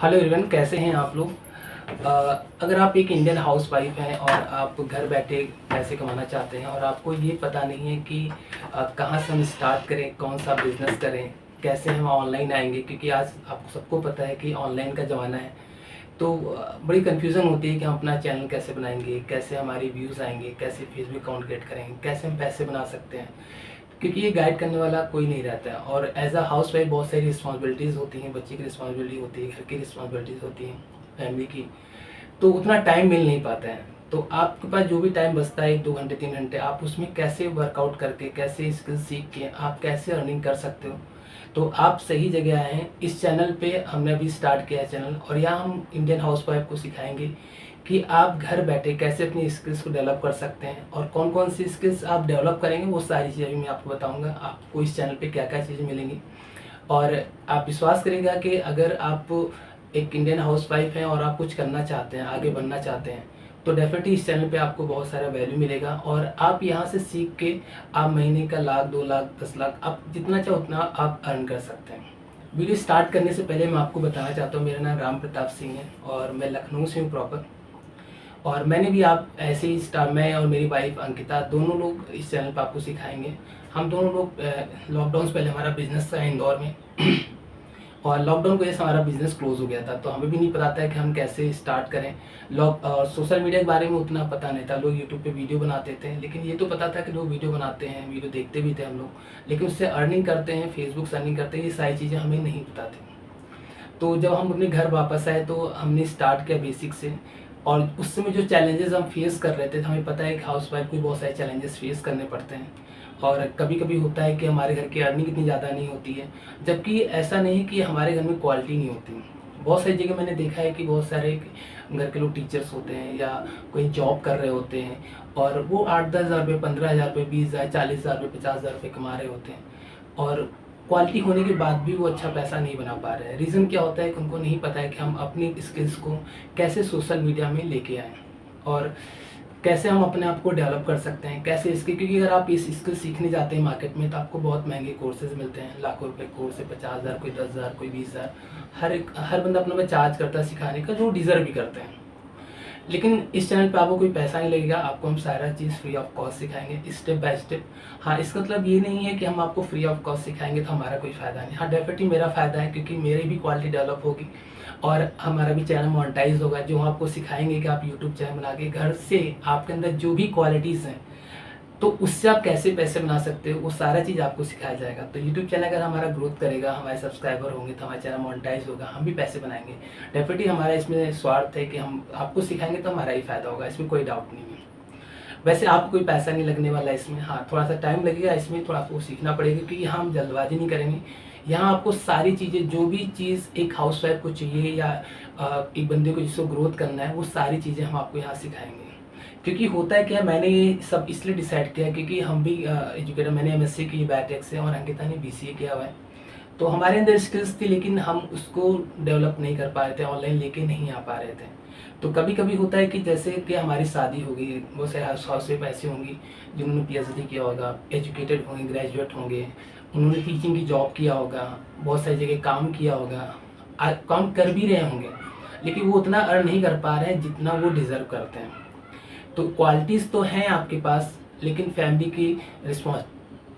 Hello everyone, कैसे हैं आप लोग। अगर आप एक इंडियन हाउसवाइफ हैं और आप घर बैठे पैसे कमाना चाहते हैं और आपको ये पता नहीं है कि कहाँ से हम स्टार्ट करें, कौन सा बिज़नेस करें, कैसे हम ऑनलाइन आएंगे, क्योंकि आज आपको सबको पता है कि ऑनलाइन का ज़माना है। तो बड़ी कन्फ्यूज़न होती है कि हम अपना चैनल कैसे बनाएंगे, कैसे हमारी व्यूज़ आएंगे, कैसे फेसबुक अकाउंट क्रिएट करेंगे, कैसे हम पैसे बना सकते हैं, क्योंकि ये गाइड करने वाला कोई नहीं रहता है। और एज अ हाउस वाइफ बहुत सारी रिस्पॉन्सिबिलिटीज़ होती हैं, बच्चे की रिस्पॉन्सिबिलिटी होती है, घर की रिस्पॉन्सिबिलिटीज़ होती हैं, फैमिली की, तो उतना टाइम मिल नहीं पाता है। तो आपके पास जो भी टाइम बचता है 1-2 घंटे 3 घंटे, आप उसमें कैसे वर्कआउट करके, कैसे स्किल सीख के आप कैसे अर्निंग कर सकते हो। तो आप सही जगह आए हैं। इस चैनल पे हमने अभी स्टार्ट किया है चैनल, और यहाँ हम इंडियन हाउसवाइफ को सिखाएंगे कि आप घर बैठे कैसे अपनी स्किल्स को डेवलप कर सकते हैं, और कौन कौन सी स्किल्स आप डेवलप करेंगे वो सारी चीज़ें मैं आपको बताऊंगा। आपको इस चैनल पे क्या क्या चीज़ें मिलेंगी, और आप विश्वास करेंगे कि अगर आप एक इंडियन हाउसवाइफ हैं और आप कुछ करना चाहते हैं, आगे बढ़ना चाहते हैं, तो डेफिनेटली इस चैनल पे आपको बहुत सारा वैल्यू मिलेगा। और आप यहाँ से सीख के आप महीने का 1 लाख 2 लाख 10 लाख आप जितना चाहो उतना आप अर्न कर सकते हैं। वीडियो स्टार्ट करने से पहले मैं आपको बताना चाहता हूँ, मेरा नाम राम प्रताप सिंह है और मैं लखनऊ से हूँ प्रॉपर। और मैंने भी आप ऐसे ही मैं और मेरी वाइफ अंकिता दोनों लोग इस चैनल पर आपको सिखाएंगे। हम दोनों लोग लॉकडाउन से पहले हमारा बिजनेस था इंदौर में और लॉकडाउन की वजह से हमारा बिजनेस क्लोज हो गया था, तो हमें भी नहीं पता था कि हम कैसे स्टार्ट करें। और सोशल मीडिया के बारे में उतना पता नहीं था। लोग यूट्यूब पे वीडियो बनाते थे, लेकिन ये तो पता था कि लोग वीडियो बनाते हैं, वीडियो देखते भी थे हम लोग, लेकिन उससे अर्निंग करते हैं, फेसबुक से अर्निंग करते हैं, ये सारी चीज़ें हमें नहीं पता थी। तो जब हम अपने घर वापस आए तो हमने स्टार्ट किया बेसिक से। और उस समय जो चैलेंजेस हम फेस कर रहे थे, तो हमें पता है कि हाउस वाइफ को बहुत सारे चैलेंजेस फेस करने पड़ते हैं। और कभी कभी होता है कि हमारे घर की अर्निंग इतनी ज़्यादा नहीं होती है, जबकि ऐसा नहीं कि हमारे घर में क्वालिटी नहीं होती। बहुत सारी जगह मैंने देखा है कि बहुत सारे घर के लोग टीचर्स होते हैं या कोई जॉब कर रहे होते हैं, और वो 8-10 हज़ार रुपये, 15 हज़ार रुपये, 20 हज़ार, 40 हज़ार रुपये, 50 हज़ार रुपये कमा रहे होते हैं, और क्वालिटी होने के बाद भी वो अच्छा पैसा नहीं बना पा रहे हैं। रीज़न क्या होता है कि उनको नहीं पता है कि हम अपनी स्किल्स को कैसे सोशल मीडिया में लेके आएँ, और कैसे हम अपने आप को डेवलप कर सकते हैं, कैसे इसके, क्योंकि अगर आप इस स्किल सीखने जाते हैं मार्केट में तो आपको बहुत महंगे कोर्सेज मिलते हैं, लाखों रुपए कोर्स है, 50 हज़ार, कोई 10 हज़ार, कोई 20 हज़ार। हर बंदा अपना चार्ज करता है सिखाने का, जो डिज़र्व भी करते हैं। लेकिन इस चैनल पे आपको कोई पैसा नहीं लगेगा, आपको हम सारा चीज़ फ्री ऑफ कॉस्ट सिखाएंगे, स्टेप बाय स्टेप। हाँ, इसका मतलब ये नहीं है कि हम आपको फ्री ऑफ कॉस्ट सिखाएंगे तो हमारा कोई फ़ायदा नहीं। हाँ, डेफिनेटली मेरा फ़ायदा है, क्योंकि मेरी भी क्वालिटी डेवलप होगी और हमारा भी चैनल मोनेटाइज होगा, जो हम आपको सिखाएंगे कि आप यूट्यूब चैनल बना के घर से आपके अंदर जो भी क्वालिटीज़ हैं, तो उससे आप कैसे पैसे बना सकते हो, वो सारा चीज़ आपको सिखाया जाएगा। तो यूट्यूब चैनल अगर हमारा ग्रोथ करेगा, हमारे सब्सक्राइबर होंगे, तो हमारा चैनल मोनेटाइज होगा, हम भी पैसे बनाएंगे। डेफिनेटली हमारा इसमें स्वार्थ है कि हम आपको सिखाएंगे तो हमारा ही फ़ायदा होगा, इसमें कोई डाउट नहीं है। वैसे आपको कोई पैसा नहीं लगने वाला इसमें। हाँ, थोड़ा सा टाइम लगेगा, इसमें थोड़ा आपको सीखना पड़ेगा, क्योंकि यहाँ हम जल्दबाजी नहीं करेंगे। यहाँ आपको सारी चीज़ें, जो भी चीज़ एक हाउसवाइफ को चाहिए या एक बंदे को जिसको ग्रोथ करना है, वो सारी चीज़ें हम आपको यहाँ सिखाएंगे। क्योंकि होता है क्या, मैंने ये सब इसलिए डिसाइड किया क्योंकि हम भी एजुकेटर, मैंने एमएससी की बायोटेक से और अंकिता ने बीसीए किया हुआ है। तो हमारे अंदर स्किल्स थी, लेकिन हम उसको डेवलप नहीं कर पा रहे थे, ऑनलाइन लेके नहीं आ पा रहे थे। तो कभी कभी होता है कि जैसे कि हमारी शादी हो गई, बहुत सारे हाउस वाइफ ऐसी होंगी जिन्होंने पीएचडी किया होगा, एजुकेटेड होंगे, ग्रेजुएट होंगे, उन्होंने टीचिंग की जॉब किया होगा, बहुत सारी जगह काम किया होगा, काम कर भी रहे होंगे, लेकिन वो उतना अर्न नहीं कर पा रहे हैं जितना वो डिज़र्व करते हैं। तो क्वालिटीज़ तो हैं आपके पास, लेकिन फैमिली की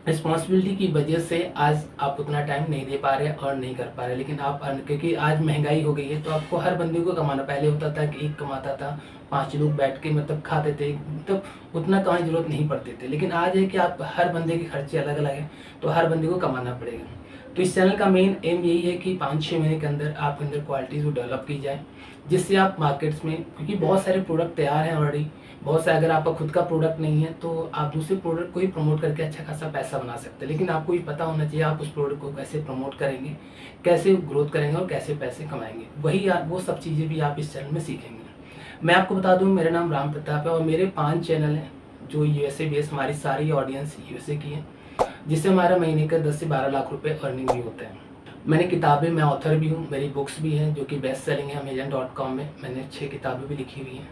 रिस्पॉन्सिबिलिटी की वजह से आज आप उतना टाइम नहीं दे पा रहे, अर्न नहीं कर पा रहे। लेकिन आप अर्न, क्योंकि आज महंगाई हो गई है, तो आपको हर बंदे को कमाना। पहले होता था कि एक कमाता था, 5 लोग बैठ के मतलब खाते थे, मतलब उतना कमाने की जरूरत नहीं पड़ती थी। लेकिन आज है कि आप हर बंदे के खर्चे अलग अलग हैं, तो हर बंदे को कमाना पड़ेगा। तो इस चैनल का मेन एम यही है कि 5-6 महीने के अंदर आपके अंदर क्वालिटीज़ को डेवलप की जाए, जिससे आप मार्केट्स में, क्योंकि बहुत सारे प्रोडक्ट तैयार हैं ऑलरेडी, बहुत सारे, अगर आपका खुद का प्रोडक्ट नहीं है तो आप दूसरे प्रोडक्ट को ही प्रमोट करके अच्छा खासा पैसा बना सकते हैं। लेकिन आपको ये पता होना चाहिए आप उस प्रोडक्ट को कैसे प्रमोट करेंगे, कैसे ग्रोथ करेंगे और कैसे पैसे कमाएंगे। वो सब चीज़ें भी आप इस चैनल में सीखेंगे। मैं आपको बता दूं, मेरा नाम राम प्रताप है और मेरे 5 चैनल हैं जो यूएसए बेस्ड, हमारी सारी ऑडियंस यूएसए की है, जिससे हमारा महीने का 10 से 12 लाख रुपए अर्निंग भी होता है। मैंने किताबें, मैं ऑथर भी हूँ, मेरी बुक्स भी हैं जो कि बेस्ट सेलिंग है। Amazon.com में मैंने 6 किताबें भी लिखी हुई हैं।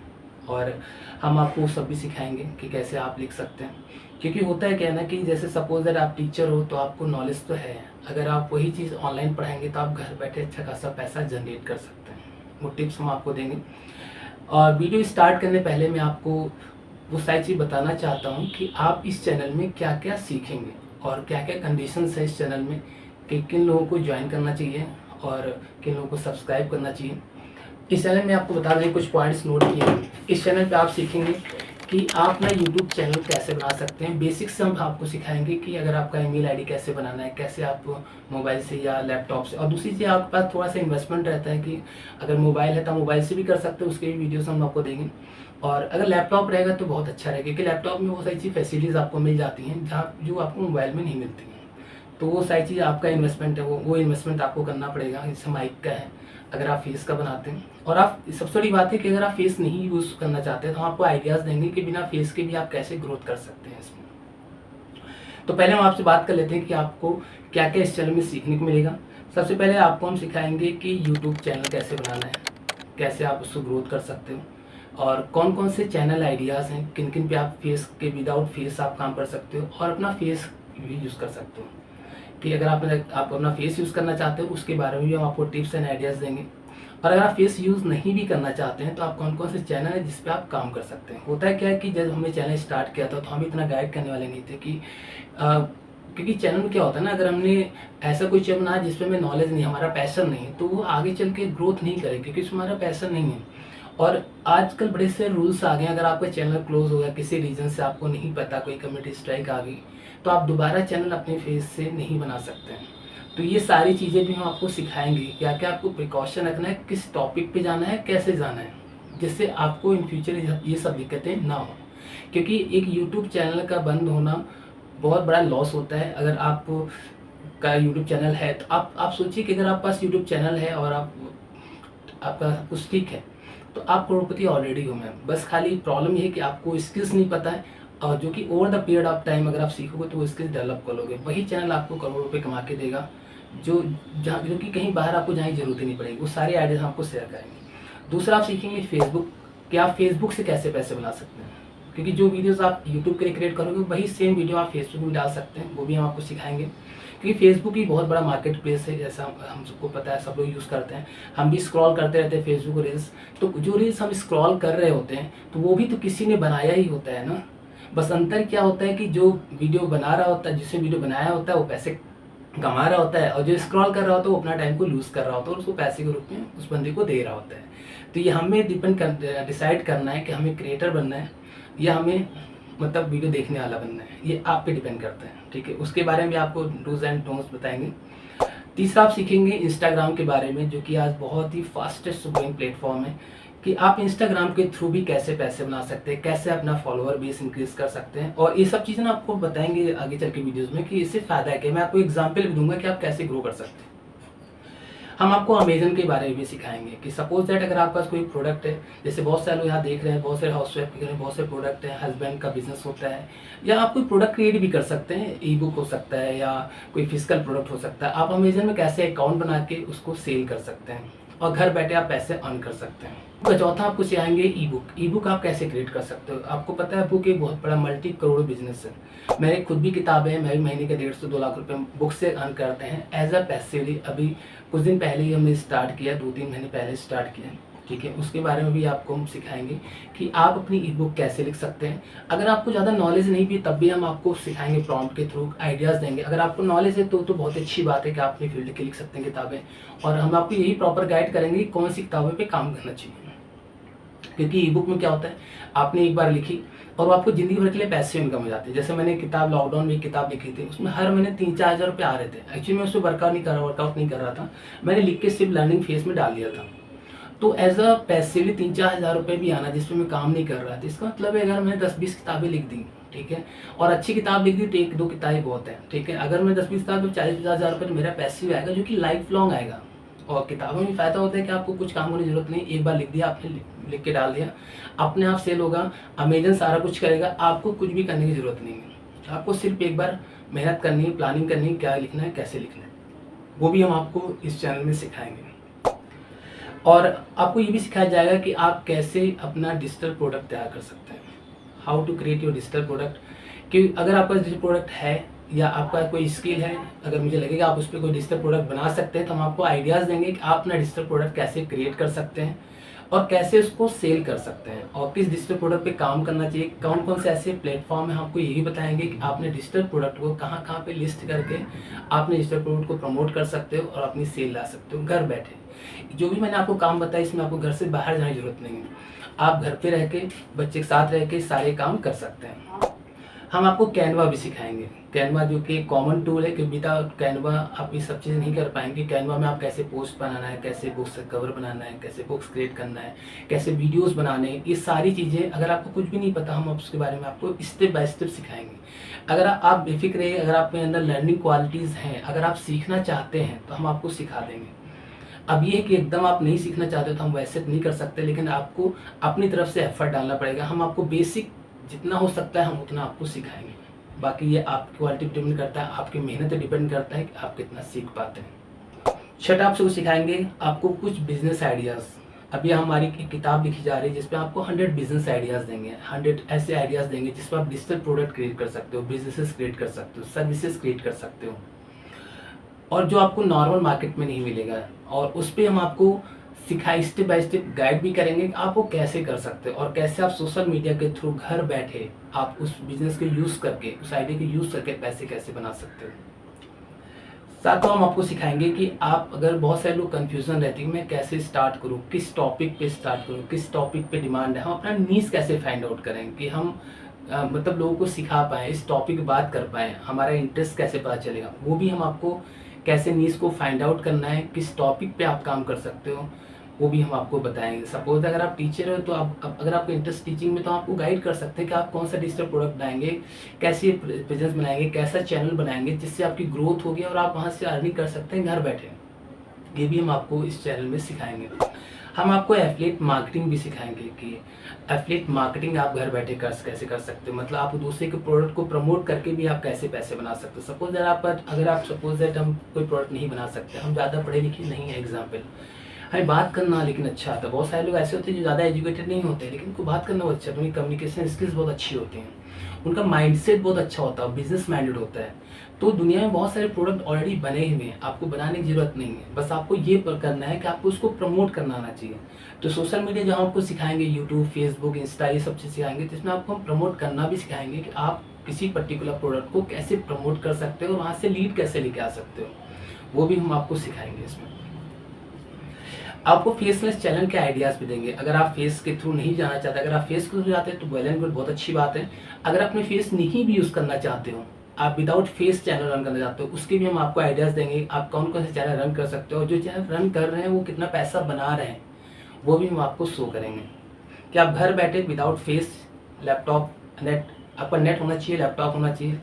और हम आपको वो सब भी सिखाएंगे कि कैसे आप लिख सकते हैं। क्योंकि होता है क्या है ना कि जैसे सपोज दैट आप टीचर हो तो आपको नॉलेज तो है, अगर आप वही चीज़ ऑनलाइन पढ़ाएंगे तो आप घर बैठे अच्छा खासा पैसा जनरेट कर सकते हैं। वो टिप्स हम आपको देंगे। और वीडियो स्टार्ट करने पहले मैं आपको वो सारी चीज़ बताना चाहता हूँ कि आप इस चैनल में क्या क्या सीखेंगे और क्या क्या कंडीशंस है इस चैनल में, कि किन लोगों को ज्वाइन करना चाहिए और किन लोगों को सब्सक्राइब करना चाहिए। इस चैनल में आपको बता दें कुछ पॉइंट्स नोट किए हैं। इस चैनल पे आप सीखेंगे कि आप अपना यूट्यूब चैनल कैसे बना सकते हैं। बेसिक्स हम आपको सिखाएंगे कि अगर आपका ईमेल आईडी कैसे बनाना है, कैसे आप मोबाइल से या लैपटॉप से। और दूसरी चीज़ आपके पास थोड़ा सा इन्वेस्टमेंट रहता है कि अगर मोबाइल है तो मोबाइल से भी कर सकते हो, उसके भी वीडियोस हम आपको देंगे। और अगर लैपटॉप रहेगा तो बहुत अच्छा रहेगा, क्योंकि लैपटॉप में वो सारी चीज़ फैसिलिटीज़ आपको मिल जाती हैं जहाँ जो आपको मोबाइल में नहीं मिलती हैं। तो वो सारी चीज़ आपका इन्वेस्टमेंट है, वो इन्वेस्टमेंट आपको करना पड़ेगा। जैसे माइक का है, अगर आप फेस का बनाते हैं। और आप सबसे बड़ी बात है कि अगर आप फेस नहीं यूज़ करना चाहते हैं तो हम आपको आइडियाज़ देंगे कि बिना फेस के भी आप कैसे ग्रोथ कर सकते हैं इसमें। तो पहले हम आपसे बात कर लेते हैं कि आपको क्या क्या इस चैनल में सीखने को मिलेगा। सबसे पहले आपको हम सिखाएंगे कि यूट्यूब चैनल कैसे बनाना है, कैसे आप उसको ग्रोथ कर सकते हो और कौन कौन से चैनल आइडियाज़ हैं, किन किन पे आप फेस के विदाउट फेस आप काम कर सकते हो और अपना फेस भी यूज़ कर सकते हो। कि अगर आप अपना फेस यूज़ करना चाहते हो उसके बारे में भी हम आपको टिप्स एंड आइडियाज़ देंगे। और अगर आप फेस यूज़ नहीं भी करना चाहते हैं तो आप कौन कौन से चैनल है जिस पे आप काम कर सकते हैं। होता है क्या है कि जब हमने चैनल स्टार्ट किया था तो हम इतना गाइड करने वाले नहीं थे कि क्योंकि चैनल में क्या होता है ना, अगर हमने ऐसा कोई चैनल बनाया जिसपे हमें नॉलेज नहीं, हमारा पैशन नहीं है, तो वो आगे चल के ग्रोथ नहीं करेगा क्योंकि उसमें हमारा पैशन नहीं है। और आजकल बड़े से रूल्स आ गए, अगर आपका चैनल क्लोज हो गया किसी रीज़न से, आपको नहीं पता, कोई कम्युनिटी स्ट्राइक आ गई, तो आप दोबारा चैनल अपने फेस से नहीं बना सकते हैं। तो ये सारी चीज़ें भी हम आपको सिखाएंगे, क्या क्या आपको प्रिकॉशन रखना है, किस टॉपिक पे जाना है, कैसे जाना है, जिससे आपको इन फ्यूचर ये सब दिक्कतें ना हो। क्योंकि एक यूट्यूब चैनल का बंद होना बहुत बड़ा लॉस होता है। अगर आप का यूट्यूब चैनल है तो आप सोचिए कि अगर आपके पास यूट्यूब चैनल है और आपका सब कुछ ठीक है तो आप करोड़पति ऑलरेडी हो मैम। बस खाली प्रॉब्लम ये है कि आपको स्किल्स नहीं पता है, और जो कि over the period of time अगर आप सीखोगे तो वो स्किल्स डेवलप कर लोगे, वही चैनल आपको करोड़ों रुपये कमा के देगा। जो कि कहीं बाहर आपको जाने की जरूरत ही नहीं पड़ेगी। वो सारे आइडियाज हम आपको शेयर करेंगे। दूसरा आप सीखेंगे फेसबुक, कि आप फेसबुक से कैसे पैसे बना सकते हैं। क्योंकि जो वीडियोस आप यूट्यूब के लिए क्रिएट करोगे वही सेम वीडियो आप फेसबुक में डाल सकते हैं, वो भी हम आपको सिखाएंगे। क्योंकि फेसबुक ही बहुत बड़ा मार्केट प्लेस है, जैसा हम सबको पता है, सब लोग यूज़ करते हैं। हम भी स्क्रॉल करते रहते हैं फेसबुक रील्स, तो जो रील्स हम स्क्रॉल कर रहे होते हैं तो वो भी तो किसी ने बनाया ही होता है ना। बस अंतर क्या होता है कि जो वीडियो बना रहा होता है, जिसने वीडियो बनाया होता है वो पैसे कमा रहा होता है, और जो स्क्रॉल कर रहा होता है वो अपना टाइम को लूज़ कर रहा होता है और उसको पैसे के रूप में उस बंदे को दे रहा होता है। तो ये हमें डिसाइड करना है कि हमें क्रिएटर बनना है या हमें मतलब वीडियो देखने वाला बनना है, ये आप पे डिपेंड करता है। ठीक है, उसके बारे में आपको डूज एंड डोंट्स बताएंगे। तीसरा आप सीखेंगे इंस्टाग्राम के बारे में, जो कि आज बहुत ही फास्टेस्ट ग्रोइंग प्लेटफॉर्म है, कि आप इंस्टाग्राम के थ्रू भी कैसे पैसे बना सकते हैं, कैसे अपना फॉलोअर बेस इंक्रीज कर सकते हैं। और ये सब चीज़ें ना आपको बताएंगे आगे चल के वीडियोज़ में कि इससे फ़ायदा है कि मैं आपको एग्जाम्पल भी दूंगा कि आप कैसे ग्रो कर सकते हैं। हम आपको अमेजन के बारे में भी सिखाएंगे कि सपोज दैट अगर आपके पास कोई प्रोडक्ट है, जैसे बहुत सारे लोग यहाँ देख रहे हैं, बहुत सारे हाउस वाइफ के बहुत से प्रोडक्ट हैं, हस्बैंड का बिजनेस होता है, या आप कोई प्रोडक्ट क्रिएट भी कर सकते हैं, ई बुक हो सकता है या कोई फिजिकल प्रोडक्ट हो सकता है। आप अमेजन में कैसे अकाउंट बना के उसको सेल कर सकते हैं और घर बैठे आप पैसे अर्न कर सकते हैं। तो चौथा आपको सिखाएंगे ई बुक। ई बुक आप कैसे क्रिएट कर सकते हो। आपको पता है बुक एक बहुत बड़ा मल्टी करोड़ बिजनेस है। मेरे खुद भी किताबें हैं, मैं भी महीने के 1.5 से 2 लाख रुपए बुक से अर्न करते हैं एज अ पैसिवली। अभी कुछ दिन पहले ही हमने स्टार्ट किया, 2-3 महीने पहले स्टार्ट किया। ठीक है, उसके बारे में भी आपको हम सिखाएंगे कि आप अपनी ई बुक कैसे लिख सकते हैं। अगर आपको ज़्यादा नॉलेज नहीं भी तब भी हम आपको सिखाएंगे, प्रॉम्प्ट के थ्रू आइडियाज़ देंगे। अगर आपको नॉलेज है तो बहुत अच्छी बात है कि आप अपनी फील्ड के लिख सकते हैं किताबें, और हम आपको यही प्रॉपर गाइड करेंगे कि कौन सी किताबों पर काम करना चाहिए। क्योंकि ई बुक में क्या होता है, आपने एक बार लिखी और वो आपको ज़िंदगी भर के लिए पैसे इनकम हो जाते हैं। जैसे मैंने किताब लॉकडाउन में एक किताब लिखी थी, उसमें हर महीने 3-4 हज़ार रुपये आ रहे थे। एक्चुअली मैं उसमें वर्कआउट नहीं कर रहा था, मैंने लिख के सिर्फ लर्निंग फेज में डाल दिया था। तो एज अ पैसिवली 3-4 हज़ार रुपये भी आना जिसमें मैं काम नहीं कर रहा था। इसका मतलब है अगर मैंने 10-20 किताबें लिख दी, ठीक है, और अच्छी किताब लिख दी तो 1-2 किताबें बहुत है। ठीक है, अगर मैं 10-20 किताब तो 40-50 हज़ार रुपये मेरा पैसिव आएगा, जो कि लाइफ लॉन्ग आएगा। और किताबों में फ़ायदा होता है कि आपको कुछ काम होने की जरूरत नहीं, एक बार लिख दिया आपने, लिख के डाल दिया, अपने आप सेल होगा, अमेजन सारा कुछ करेगा, आपको कुछ भी करने की ज़रूरत नहीं है। आपको सिर्फ एक बार मेहनत करनी है, प्लानिंग करनी है, क्या लिखना है, कैसे लिखना है, वो भी हम आपको इस चैनल में सिखाएंगे। और आपको ये भी सिखाया जाएगा कि आप कैसे अपना डिजिटल प्रोडक्ट तैयार कर सकते हैं, how to create your digital product. कि अगर आपका डिजिटल प्रोडक्ट है या आपका कोई स्किल है, अगर मुझे लगेगा आप उस पर कोई डिजिटल प्रोडक्ट बना सकते हैं, तो हम आपको आइडियाज़ देंगे कि आप अपना डिजिटल प्रोडक्ट कैसे क्रिएट कर सकते हैं और कैसे उसको सेल कर सकते हैं और किस डिजिटल प्रोडक्ट पे काम करना चाहिए, कौन कौन से ऐसे प्लेटफॉर्म है। हम आपको यही बताएंगे कि आपने डिजिटल प्रोडक्ट को कहाँ कहाँ पे लिस्ट करके आपने डिजिटल प्रोडक्ट को प्रमोट कर सकते हो और अपनी सेल ला सकते हो घर बैठे। जो भी मैंने आपको काम बताया, इसमें आपको घर से बाहर जाने की जरूरत नहीं है, आप घर पे रह के बच्चे के साथ रह के सारे काम कर सकते हैं। हम आपको कैनवा भी सिखाएंगे, कैनवा जो कि कॉमन टूल है कि विदाउट कैनवा आप ये सब चीज़ें नहीं कर पाएंगे। कैनवा में आप कैसे पोस्ट बनाना है, कैसे बुक्स कवर बनाना है, कैसे बुक्स क्रिएट करना है, कैसे वीडियोस बनाने हैं, ये सारी चीज़ें अगर आपको कुछ भी नहीं पता, हम उसके बारे में आपको स्टेप बाय स्टेप सिखाएंगे। अगर आप बेफिक्र रहिए, अगर आपके अंदर लर्निंग क्वालिटीज़ हैं, अगर आप सीखना चाहते हैं तो हम आपको सिखा देंगे। अब ये है कि एकदम आप नहीं सीखना चाहते तो हम वैसे नहीं कर सकते, लेकिन आपको अपनी तरफ से एफर्ट डालना पड़ेगा। हम आपको बेसिक जितना हो सकता है हम उतना आपको सिखाएंगे। बाकी ये आपकी क्वालिटी पर डिपेंड करता है, आपकी मेहनत पर डिपेंड करता है कि आप कितना सीख पाते हैं। छठा आपसे कुछ सिखाएंगे आपको कुछ बिजनेस आइडियाज़। अभी हमारी एक किताब लिखी जा रही है जिसपे आपको 100 बिजनेस आइडियाज़ देंगे, 100 ऐसे आइडियाज़ देंगे जिसपे आप डिजिटल प्रोडक्ट क्रिएट कर सकते हो, बिजनेसेस क्रिएट कर सकते हो, सर्विसेज क्रिएट कर सकते हो, और जो आपको नॉर्मल मार्केट में नहीं मिलेगा। और उस पर हम आपको सिखाई स्टेप बाय स्टेप गाइड भी करेंगे कि आप वो कैसे कर सकते हो और कैसे आप सोशल मीडिया के थ्रू घर बैठे आप उस बिजनेस को यूज़ करके, उस आइडिया को यूज़ करके पैसे कैसे बना सकते हो। साथ हम आपको सिखाएंगे कि आप, अगर बहुत सारे लोग कंफ्यूजन रहती है मैं कैसे स्टार्ट करूं, किस टॉपिक पे स्टार्ट करूं, किस टॉपिक पे डिमांड है, हम अपना नीश कैसे फाइंड आउट करें कि हम मतलब लोगों को सिखा पाएँ, इस टॉपिक पे बात कर पाएँ, हमारा इंटरेस्ट कैसे पता चलेगा, वो भी हम आपको कैसे नीश को फाइंड आउट करना है, किस टॉपिक पे आप काम कर सकते हो, वो भी हम आपको बताएंगे। सपोज अगर आप टीचर हो तो आप अगर आपको इंटरेस्ट टीचिंग में, तो आपको गाइड कर सकते हैं कि आप कौन सा डिजिटल प्रोडक्ट बनाएंगे, कैसे बिजनेस बनाएंगे, कैसा चैनल बनाएंगे जिससे आपकी ग्रोथ होगी और आप वहाँ से अर्निंग कर सकते हैं घर बैठे। ये भी हम आपको इस चैनल में सिखाएंगे। हम आपको एफिलिएट मार्केटिंग भी सिखाएंगे कि एफिलिएट मार्केटिंग आप घर बैठे कैसे कर सकते हो, मतलब आप दूसरे के प्रोडक्ट को प्रमोट करके भी आप कैसे पैसे बना सकते हो। सपोज अगर आप सपोज दैट हम कोई प्रोडक्ट नहीं बना सकते, हम ज़्यादा पढ़े लिखे नहीं है, एग्जाम्पल हमें बात करना लेकिन अच्छा आता है। बहुत सारे लोग ऐसे होते हैं जो ज़्यादा एजुकेटेड नहीं होते लेकिन उनको बात करना बहुत अच्छा है, उनकी कम्युनिकेशन स्किल्स बहुत अच्छी होती हैं, उनका माइंडसेट बहुत अच्छा होता है, बिजनेस माइंडेड होता है। तो दुनिया में बहुत सारे प्रोडक्ट ऑलरेडी बने हुए हैं, आपको बनाने की ज़रूरत नहीं है, बस आपको ये करना है कि आपको उसको प्रमोट करना आना चाहिए। तो सोशल मीडिया जहाँ आपको सिखाएंगे, यूट्यूब, फेसबुक, इंस्टा, ये सब चीज़ सिखाएंगे, तो इसमें आपको हम प्रमोट करना भी सिखाएंगे कि आप किसी पर्टिकुलर प्रोडक्ट को कैसे प्रमोट कर सकते हो और वहाँ से लीड कैसे लेके आ सकते हो, वो भी हम आपको सिखाएंगे। इसमें आपको फेसलेस चैनल के आइडियाज़ भी देंगे। अगर आप फेस के थ्रू नहीं जाना चाहते, अगर आप फेस के थ्रू जाते हैं तो वेल एंड गुड, बहुत अच्छी बात है। अगर अपने फेस नहीं भी यूज़ करना चाहते हो, आप विदाउट फेस चैनल रन करना चाहते हो, उसके भी हम आपको आइडियाज़ देंगे, आप कौन कौन से चैनल रन कर सकते हो और जो चैनल रन कर रहे हैं वो कितना पैसा बना रहे हैं, वो भी हम आपको शो करेंगे कि आप घर बैठे विदाउट फेस, लैपटॉप, नेट, आपका नेट होना चाहिए, लैपटॉप होना चाहिए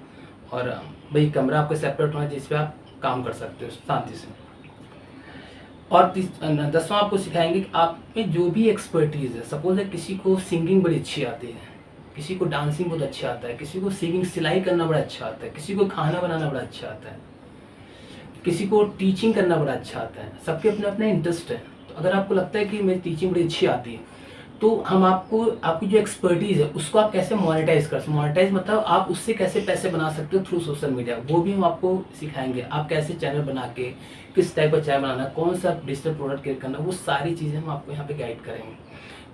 और भाई कमरा आपका सेपरेट होना चाहिए, जिस पर आप काम कर सकते हो शांति से। और 10वां आपको सिखाएंगे कि आप में जो भी एक्सपर्टीज़ है, सपोज है किसी को सिंगिंग बड़ी अच्छी आती है, किसी को डांसिंग बहुत अच्छा आता है, किसी को सिंगिंग सिलाई करना बड़ा अच्छा आता है, किसी को खाना बनाना बड़ा अच्छा आता है, किसी को टीचिंग करना बड़ा अच्छा आता है, सबके अपना अपना इंटरेस्ट है। तो अगर आपको लगता है कि मेरी टीचिंग बड़ी अच्छी आती है, तो हम आपको आपकी जो एक्सपर्टीज़ है उसको आप कैसे मोनेटाइज कर सकते, मोनेटाइज मतलब आप उससे कैसे पैसे बना सकते हो थ्रू सोशल मीडिया, वो भी हम आपको सिखाएंगे। आप कैसे चैनल बना के, किस टाइप का चैनल बनाना, कौन सा डिजिटल प्रोडक्ट क्रिएट करना, वो सारी चीज़ें हम आपको यहाँ पे गाइड करेंगे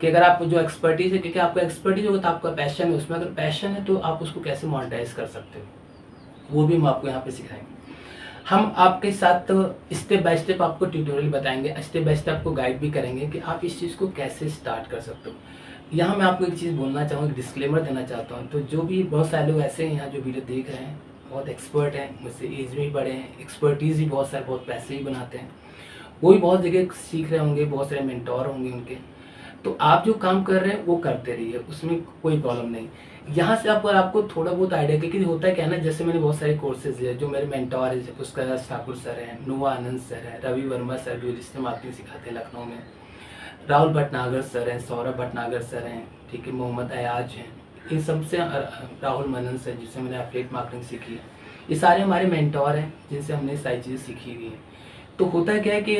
कि अगर आप जो एक्सपर्टीज़ है, क्योंकि आपका एक्सपर्टीज़ होगा तो आपका पैशन है उसमें, अगर पैशन है तो आप उसको कैसे मोनेटाइज कर सकते हो, वो भी हम आपको यहाँ पे सिखाएंगे। हम आपके साथ स्टेप बाय स्टेप आपको ट्यूटोरियल बताएंगे, स्टेप बाय स्टेप आपको गाइड भी करेंगे कि आप इस चीज़ को कैसे स्टार्ट कर सकते हो। यहाँ मैं आपको एक चीज़ बोलना चाहूँगा, एक डिस्क्लेमर देना चाहता हूँ। तो जो भी बहुत सारे लोग ऐसे हैं यहाँ जो वीडियो देख रहे हैं, बहुत एक्सपर्ट हैं, मुझसे एज में भी बड़े हैं, एक्सपर्टीज़ भी बहुत सारे, बहुत पैसे भी बनाते हैं, वो भी बहुत जगह सीख रहे होंगे, बहुत सारे मेंटोर होंगे उनके। तो आप जो काम कर रहे हैं वो करते रहिए, उसमें कोई प्रॉब्लम नहीं। यहाँ से आपको थोड़ा बहुत आइडिया, क्योंकि होता है क्या है ना, जैसे मैंने बहुत सारे कोर्सेज है, जो मेरे मेंटोर है उसका ठाकुर सर है, नुआ आनंद सर है, रवि वर्मा सर जो डिजिटल मार्केटिंग सिखाते हैं लखनऊ में, राहुल भटनागर सर हैं, सौरभ भटनागर सर हैं, ठीक है, मोहम्मद अयाज हैं, इन सबसे राहुल मनन सर जिससे मैंने एफिलिएट मार्केटिंग सीखी है, ये सारे हमारे मेंटोर हैं जिनसे हमने सारी चीज़ें सीखी हुई हैं। तो होता क्या है कि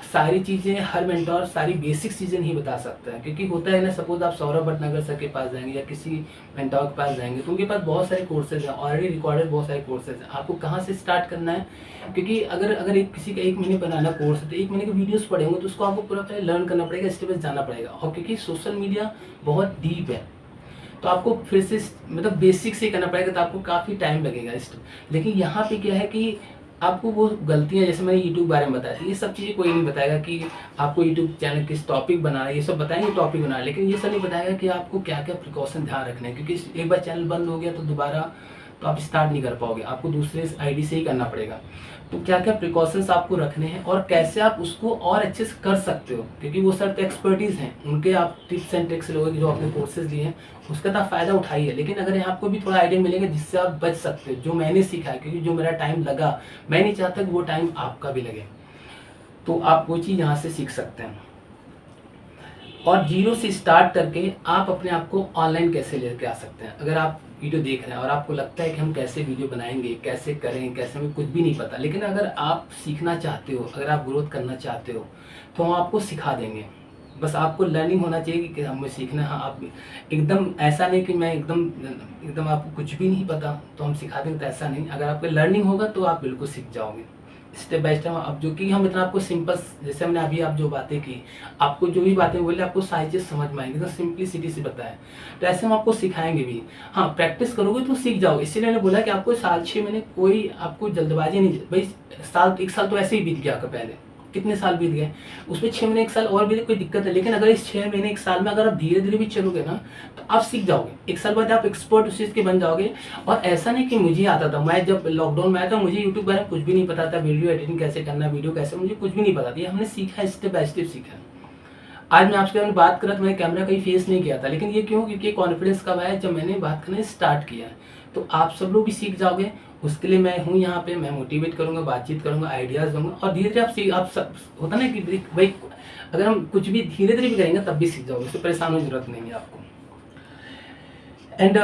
सारी चीज़ें हर मेंटोर सारी बेसिक चीज़ें नहीं बता सकता है, क्योंकि होता है ना, सपोज आप सौरभ भटनागर सर के पास जाएंगे या किसी मेंटोर के पास जाएंगे तो उनके पास बहुत सारे कोर्सेज हैं, ऑलरेडी रिकॉर्डेड बहुत सारे कोर्सेज हैं। आपको कहाँ से स्टार्ट करना है, क्योंकि अगर किसी का 1 महीने बनाना कोर्स है तो 1 महीने के वीडियोस पढ़े होंगे तो उसको आपको पूरा पहले लर्न करना पड़ेगा, स्टेप बाय जाना पड़ेगा। और क्योंकि सोशल मीडिया बहुत डीप है तो आपको फिर से मतलब बेसिक से करना पड़ेगा, तो आपको काफ़ी टाइम लगेगा इस। लेकिन यहाँ पे क्या है कि आपको वो गलतियाँ, जैसे मैंने यूट्यूब बारे में बताया था, ये सब चीज़ें कोई नहीं बताएगा कि आपको यूट्यूब चैनल किस टॉपिक बनाना है, ये सब बताएंगे टॉपिक बनाना, लेकिन ये सब नहीं बताएगा कि आपको क्या क्या प्रिकॉशन ध्यान रखना है, क्योंकि एक बार चैनल बंद हो गया तो दोबारा तो आप स्टार्ट नहीं कर पाओगे, आपको दूसरे आईडी से ही करना पड़ेगा। तो क्या क्या प्रिकॉशंस आपको रखने हैं और कैसे आप उसको और अच्छे से कर सकते हो, क्योंकि वो सर तो एक्सपर्टीज़ हैं, उनके आप टिप्स एंड ट्रिक्स लोगे जो आपने कोर्सेज लिए हैं उसका तो आप फ़ायदा उठाइए। लेकिन अगर यहाँ आपको भी थोड़ा आइडिया मिलेगा जिससे आप बच सकते हो, जो मैंने सीखा है, क्योंकि जो मेरा टाइम लगा, मैं नहीं चाहता कि वो टाइम आपका भी लगे, तो आप वो चीज़ यहाँ से सीख सकते हैं। और जीरो से स्टार्ट करके आप अपने आप को ऑनलाइन कैसे लेके आ सकते हैं। अगर आप वीडियो देख रहे हैं और आपको लगता है कि हम कैसे वीडियो बनाएंगे, कैसे करें, कैसे, हमें कुछ भी नहीं पता, लेकिन अगर आप सीखना चाहते हो, अगर आप ग्रोथ करना चाहते हो तो हम आपको सिखा देंगे। बस आपको लर्निंग होना चाहिए कि हमें सीखना है। आप एकदम ऐसा नहीं कि मैं एकदम आपको कुछ भी नहीं पता तो हम सिखा देंगे, तो ऐसा नहीं। अगर आपको लर्निंग होगा तो आप बिल्कुल सीख जाओगे स्टेप बाय स्टेप। अब जो कि हम इतना आपको सिंपल, जैसे हमने अभी आप जो बातें की, आपको जो भी बातें बोले आपको सारी चीज़ समझ में आएंगी, तो सिंपलिसिटी से बताएं, तो ऐसे हम आपको सिखाएंगे भी। हाँ, प्रैक्टिस करोगे तो सीख जाओगे। इसीलिए मैंने बोला कि आपको साल 6 महीने कोई आपको जल्दबाजी नहीं, भाई 1 साल तो ऐसे ही बीत गया आपका, पहले कितने साल बीत गए, उसमें 6 महीने 1 साल और भी कोई दिक्कत है। लेकिन अगर इस 6 महीने 1 साल में अगर आप धीरे धीरे भी चलोगे ना तो आप सीख जाओगे। 1 साल बाद आप एक्सपर्ट उस चीज़ के बन जाओगे। और ऐसा नहीं कि मुझे आता था, मैं जब लॉकडाउन में आया था मुझे यूट्यूब बारे में कुछ भी नहीं पता था, वीडियो एडिटिंग कैसे करना, वीडियो कैसे, मुझे कुछ भी नहीं पता था। ये हमने सीखा, स्टेप बाय स्टेप सीखा। आज मैं आपसे बात कर रहा था, मैंने कैमरा कहीं फेस नहीं किया था, लेकिन ये क्यों, क्योंकि कॉन्फिडेंस कब आया, जब मैंने बात करना स्टार्ट किया। तो आप सब लोग भी सीख जाओगे, उसके लिए मैं हूँ यहाँ पे, मैं मोटिवेट करूँगा, बातचीत करूँगा, आइडियाज़ दूंगा, और धीरे धीरे आप सब होता ना कि भाई अगर हम कुछ भी धीरे धीरे भी करेंगे तब भी सीख जाओगे, उससे परेशान होने की जरूरत नहीं है आपको। एंड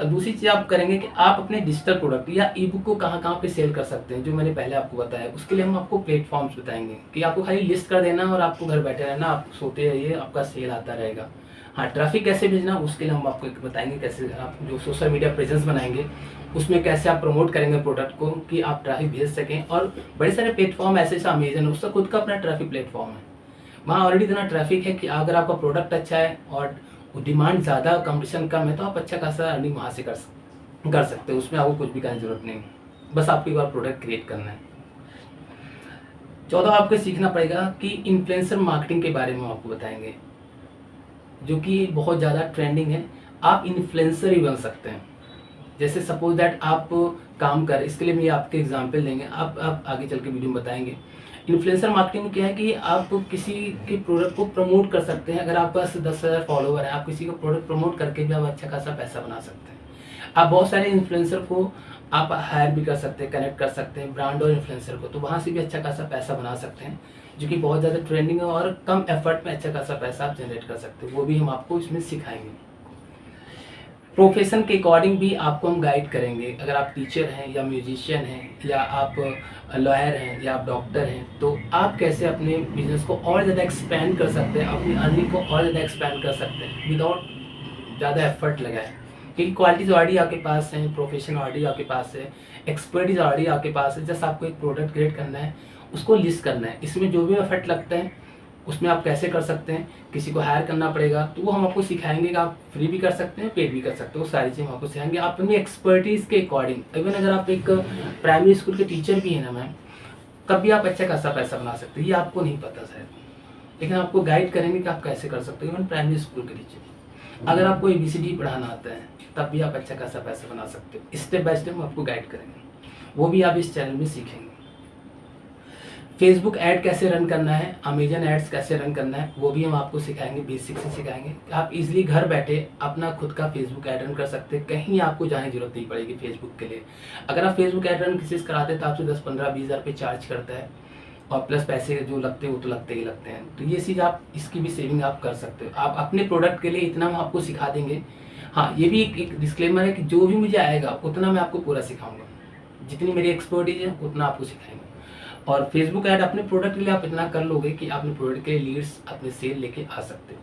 दूसरी चीज़ आप करेंगे कि आप अपने डिजिटल प्रोडक्ट या ई बुक को कहाँ कहाँ पे सेल कर सकते हैं, जो मैंने पहले आपको बताया। उसके लिए हम आपको प्लेटफॉर्म्स बताएंगे कि आपको खाली लिस्ट कर देना और आपको घर बैठे रहना, आप सोते रहिए, आपका सेल आता रहेगा। हाँ, ट्रैफिक कैसे भेजना उसके लिए हम आपको बताएंगे, कैसे आप जो सोशल मीडिया प्रेजेंस बनाएंगे उसमें कैसे आप प्रमोट करेंगे प्रोडक्ट को कि आप ट्रैफिक भेज सकें। और बड़े सारे प्लेटफॉर्म ऐसे अमेजन, उसका खुद का अपना ट्रैफिक प्लेटफॉर्म है, वहाँ ऑलरेडी इतना ट्रैफिक है कि अगर आपका प्रोडक्ट अच्छा है और डिमांड ज़्यादा, कंपटीशन कम है, तो आप अच्छा खासा अर्निंग वहाँ से कर सकते हो। उसमें आपको कुछ भी करने की जरूरत नहीं, बस आपको एक बार प्रोडक्ट क्रिएट करना है। 14 आपको सीखना पड़ेगा कि इन्फ्लुएंसर मार्केटिंग के बारे में आपको बताएंगे, जो कि बहुत ज़्यादा ट्रेंडिंग है। आप इन्फ्लुएंसर ही बन सकते हैं। जैसे सपोज दैट आप काम कर, इसके लिए मैं आपके एग्जांपल देंगे, आप आगे चल के वीडियो में बताएंगे। इन्फ्लुएंसर मार्केटिंग में क्या है कि आप किसी के प्रोडक्ट को प्रमोट कर सकते हैं। अगर आपके पास 10,000 फॉलोवर है, आप किसी का प्रोडक्ट प्रमोट करके भी आप अच्छा खासा पैसा बना सकते हैं। आप बहुत सारे इन्फ्लुएंसर को आप हायर भी कर सकते हैं, कनेक्ट कर सकते हैं, ब्रांड और इन्फ्लुएंसर को, तो वहाँ से भी अच्छा खासा पैसा बना सकते हैं, जो कि बहुत ज़्यादा ट्रेंडिंग है और कम एफर्ट में अच्छा खासा पैसा आप जनरेट कर सकते हैं। वो भी हम आपको इसमें सिखाएंगे। प्रोफेशन के अकॉर्डिंग भी आपको हम गाइड करेंगे। अगर आप टीचर हैं या म्यूजिशियन हैं या आप लॉयर हैं या आप डॉक्टर हैं, तो आप कैसे अपने बिजनेस को और ज़्यादा एक्सपैंड कर सकते हैं, अपनी अर्निंग को और ज़्यादा एक्सपैंड कर सकते हैं विदाउट ज़्यादा एफर्ट लगाए। क्योंकि क्वालिटीज़ ऑलरेडी आपके पास है, प्रोफेशन ऑलरेडी आपके पास है, एक्सपर्टीज ऑलरेडी आपके पास है। जस्ट आपको एक प्रोडक्ट क्रिएट करना है, उसको लिस्ट करना है। इसमें जो भी एफर्ट लगता है उसमें आप कैसे कर सकते हैं, किसी को हायर करना पड़ेगा तो वो हम आपको सिखाएंगे कि आप फ्री भी कर सकते हैं, पेड भी कर सकते हो, सारी चीज़ हम आपको सिखाएंगे। आप अपनी एक्सपर्टीज़ के अकॉर्डिंग, इवन अगर आप एक प्राइमरी स्कूल के टीचर भी हैं ना मैम, तब भी आप अच्छा खासा पैसा बना सकते हैं। ये आपको नहीं पता शायद, लेकिन आपको गाइड करेंगे कि आप कैसे कर सकते हो। इवन प्राइमरी स्कूल के टीचर, अगर आपको ABCD पढ़ाना आता है तब भी आप अच्छा खासा पैसा बना सकते हो। स्टेप बाय स्टेप हम आपको गाइड करेंगे, वो भी आप इस चैनल में सीखेंगे। फेसबुक ऐड कैसे रन करना है, अमेजन एड्स कैसे रन करना है, वो भी हम आपको सिखाएंगे, बेसिक से सिखाएंगे। आप इजीली घर बैठे अपना खुद का फेसबुक ऐड रन कर सकते हैं, कहीं आपको जाने की जरूरत नहीं पड़ेगी फेसबुक के लिए। अगर आप फेसबुक ऐड रन किसी से कराते हैं तो आपसे 10, 15, 20 हज़ार रुपये चार्ज करता है, और प्लस पैसे जो लगते हैं वो तो लगते ही लगते हैं। तो ये चीज़ आप, इसकी भी सेविंग आप कर सकते हो। आप अपने प्रोडक्ट के लिए इतना हम आपको सिखा देंगे। हाँ, ये भी एक डिस्क्लेमर है कि जो भी मुझे आएगा उतना मैं आपको पूरा सिखाऊंगा, जितनी मेरी एक्सपर्टीज है उतना आपको सिखाएंगे। और फेसबुक ऐड अपने प्रोडक्ट के लिए आप इतना कर लोगे कि अपने प्रोडक्ट के लिए लीड्स अपने सेल लेके आ सकते हो।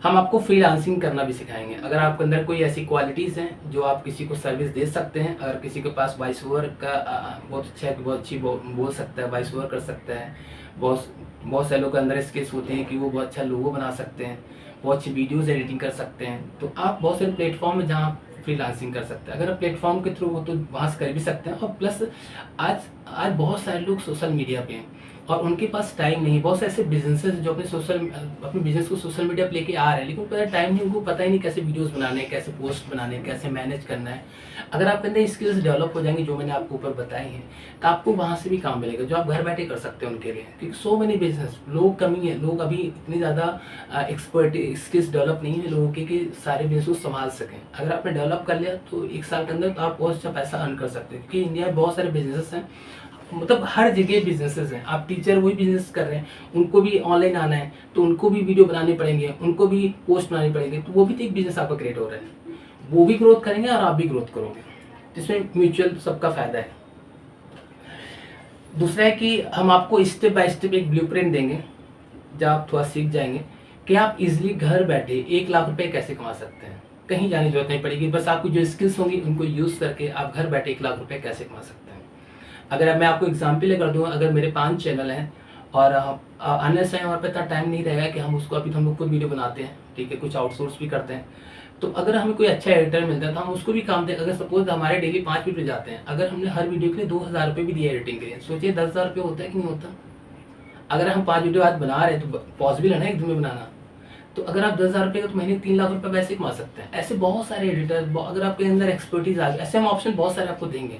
हम आपको फ्रीलांसिंग करना भी सिखाएंगे। अगर आपके अंदर कोई ऐसी क्वालिटीज़ हैं जो आप किसी को सर्विस दे सकते हैं, अगर किसी के पास वॉइस ओवर का बहुत अच्छा है, बहुत अच्छी बोल सकता है, वॉइस ओवर कर सकता है, बहुत बहुत से लोगों के अंदर स्किल्स होते हैं कि वो बहुत अच्छा लोगो बना सकते हैं, बहुत अच्छी वीडियोज़ एडिटिंग कर सकते हैं, तो आप बहुत सारे प्लेटफॉर्म है जहाँ फ्रीलांसिंग कर सकते हैं। अगर आप प्लेटफॉर्म के थ्रू हो तो वहाँ से कर भी सकते हैं। और प्लस आज आज बहुत सारे लोग सोशल मीडिया पे हैं और उनके पास टाइम नहीं। बहुत से ऐसे बिजनेसेस जो अपने बिजनेस को सोशल मीडिया पे लेके आ रहे हैं, लेकिन उनको टाइम नहीं, उनको पता ही नहीं कैसे वीडियोस बनाने हैं, कैसे पोस्ट बनाने हैं, कैसे मैनेज करना है। अगर आपके अंदर स्किल्स डेवलप हो जाएंगी जो मैंने आपको ऊपर बताई हैं, तो आपको वहाँ से भी काम मिलेगा जो आप घर बैठे कर सकते हैं उनके लिए। क्योंकि सो मेनी बिजनेस लोग कमी है, लोग अभी इतनी ज़्यादा एक्सपर्ट स्किल्स डेवलप नहीं है लोगों की कि सारे बिजनेस को संभाल सकें। अगर आपने डेवलप कर लिया तो 1 साल के अंदर तो आप बहुत अच्छा पैसा अर्न कर सकते हैं। क्योंकि इंडिया में बहुत सारे बिजनेस हैं, मतलब हर जगह बिजनेसेस हैं। आप टीचर वही बिजनेस कर रहे हैं, उनको भी ऑनलाइन आना है तो उनको भी वीडियो बनाने पड़ेंगे, उनको भी पोस्ट बनानी पड़ेंगे, तो वो भी तो एक बिजनेस आपका क्रिएट हो रहा है। वो भी ग्रोथ करेंगे और आप भी ग्रोथ करोगे, जिसमें म्यूचुअल सबका फायदा है। दूसरा है कि हम आपको स्टेप बाय स्टेप एक ब्लूप्रिंट देंगे जब आप थोड़ा सीख जाएंगे कि आप इजीली घर बैठे 1 लाख रुपए कैसे कमा सकते हैं। कहीं जाने की जरूरत नहीं पड़ेगी, बस आपको जो स्किल्स होंगी उनको यूज़ करके आप घर बैठे 1 लाख रुपए कैसे कमा सकते हैं। अगर मैं आपको एग्जाम्पल कर दूँ, अगर मेरे 5 चैनल हैं और आने से हमारे पे इतना टाइम नहीं रहेगा कि हम उसको, अभी तो हम लोग खुद वीडियो बनाते हैं, ठीक है, कुछ आउटसोर्स भी करते हैं, तो अगर हमें कोई अच्छा एडिटर मिलता है तो हम उसको भी काम दें। अगर सपोज हमारे डेली 5 वीडियो जाते हैं, अगर हमने हर वीडियो के लिए 2,000 रुपये भी दिए एडिटिंग के लिए, सोचिए 10,000 रुपये होता है कि नहीं होता। अगर हम 5 वीडियो आज बना रहे हैं तो पॉसिबल है ना एक दिन में बनाना, तो अगर आप 10,000 रुपये का तो महीने 3 लाख रुपये वैसे कमा सकते हैं। ऐसे बहुत सारे एडिटर, अगर आपके अंदर एक्सपर्टीज आ गई, ऐसे हम ऑप्शन बहुत सारे आपको देंगे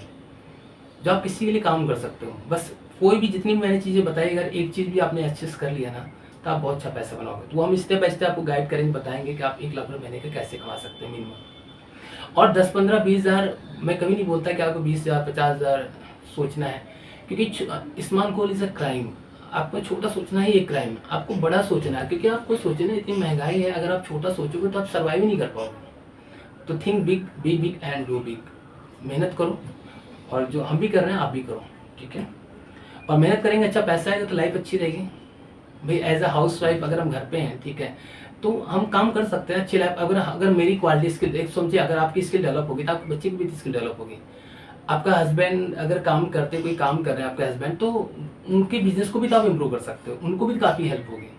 जो आप किसी के लिए काम कर सकते हो। बस कोई भी जितनी भी मैंने चीज़ें बताई, अगर एक चीज़ भी आपने अच्छे से कर लिया ना तो आप बहुत अच्छा पैसा बनाओगे। तो हम स्टेप बाय स्टेप आपको गाइड करेंगे, बताएंगे कि आप 1 लाख रुपये महीने का कैसे कमा सकते हैं मिनिमम। और 10, 15, 20,000 मैं कभी नहीं बोलता कि आपको 20,000, 50,000 सोचना है, क्योंकि small goal is a crime. आपको छोटा सोचना ही एक क्राइम है, आपको बड़ा सोचना है। क्योंकि आपको सोचना, इतनी महंगाई है, अगर आप छोटा सोचोगे तो आप सर्वाइव ही नहीं कर पाओगे। तो think big, B big and do big. मेहनत करो, और जो हम भी कर रहे हैं आप भी करो, ठीक है। और मेहनत करेंगे, अच्छा पैसा आएगा तो लाइफ अच्छी रहेगी भाई। एज अ हाउस वाइफ अगर हम घर पे हैं, ठीक है, तो हम काम कर सकते हैं अच्छी लाइफ। अगर मेरी क्वालिटी स्किल, एक समझिए, अगर आपकी स्किल डेवलप होगी तो आपके बच्चे की भी स्किल डेवलप होगी। आपका हस्बैंड अगर काम करते, कोई काम कर रहे हैं आपके हस्बैंड, तो उनके बिजनेस को भी तो आप इम्प्रूव कर सकते हो, उनको भी काफ़ी हेल्प होगी।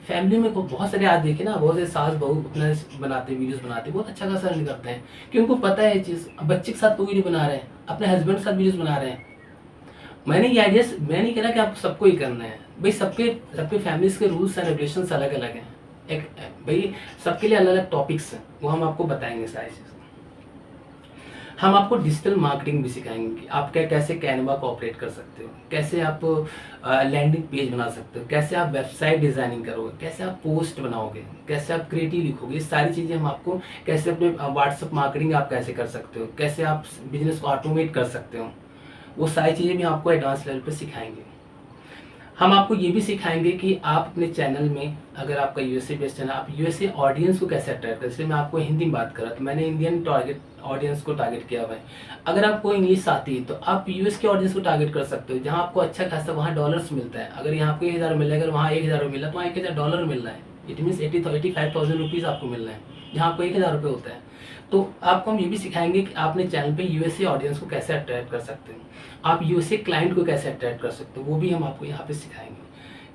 फैमिली में बहुत सारे आज देखे ना, बहुत से सास बहू अपना बनाते, वीडियोस बनाते, बहुत अच्छा खासा अर्न करते हैं कि उनको पता है ये चीज़। बच्चे के साथ तो वीडियो बना रहे हैं, अपने हस्बैंड के साथ वीडियोस बना रहे हैं। मैंने ये आइडियाज, मैं नहीं कह रहा कि आपको सबको ही करना है भाई। सबके सबके फैमिलीज के रूल्स एंड रेगुलेशंस अलग अलग हैं। एक भाई सबके लिए अलग अलग टॉपिक्स हैं, वो हम आपको बताएंगे सारी चीज़। हम आपको डिजिटल मार्केटिंग भी सिखाएंगे कि आप कैसे कैनवा को ऑपरेट कर सकते हो, कैसे आप लैंडिंग पेज बना सकते हो, कैसे आप वेबसाइट डिज़ाइनिंग करोगे, कैसे आप पोस्ट बनाओगे, कैसे आप क्रिएटिव लिखोगे। ये सारी चीज़ें हम आपको, कैसे अपने व्हाट्सएप मार्केटिंग आप कैसे कर सकते हो, कैसे आप बिजनेस को ऑटोमेट कर सकते हो, वो सारी चीज़ें भी आपको एडवांस लेवल पर सिखाएंगे। हम आपको ये भी सिखाएंगे कि आप अपने चैनल में, अगर आपका यूएसए बेस्ड चैनल, आप यूएसए ऑडियंस को कैसे अट्रैक्ट करें। इसलिए मैं आपको हिंदी में बात कर रहा था, मैंने इंडियन टारगेट ऑडियंस को टारगेट किया हुआ है। अगर आपको इंग्लिश आती है तो आप यूएस के ऑडियंस को टारगेट कर सकते हो, जहाँ आपको अच्छा खासा वहाँ डॉलर्स मिलता है। अगर यहाँ आपको 1,000 मिल रहा है, अगर वहाँ 1,000 मिल रहा है तो वहाँ 1,000 डॉलर मिल रहा है। इट मीन्स 85,000 रुपीज़ आपको मिल रहा है, जहाँ आपको 1,000 रुपये होता है। तो आपको हम ये भी सिखाएंगे कि आप अपने चैनल पे यूएसए ऑडियंस को कैसे अट्रैक्ट कर सकते हैं, आप यूएसए क्लाइंट को कैसे अट्रैक्ट कर सकते हो, वो भी हम आपको यहाँ पे सिखाएंगे।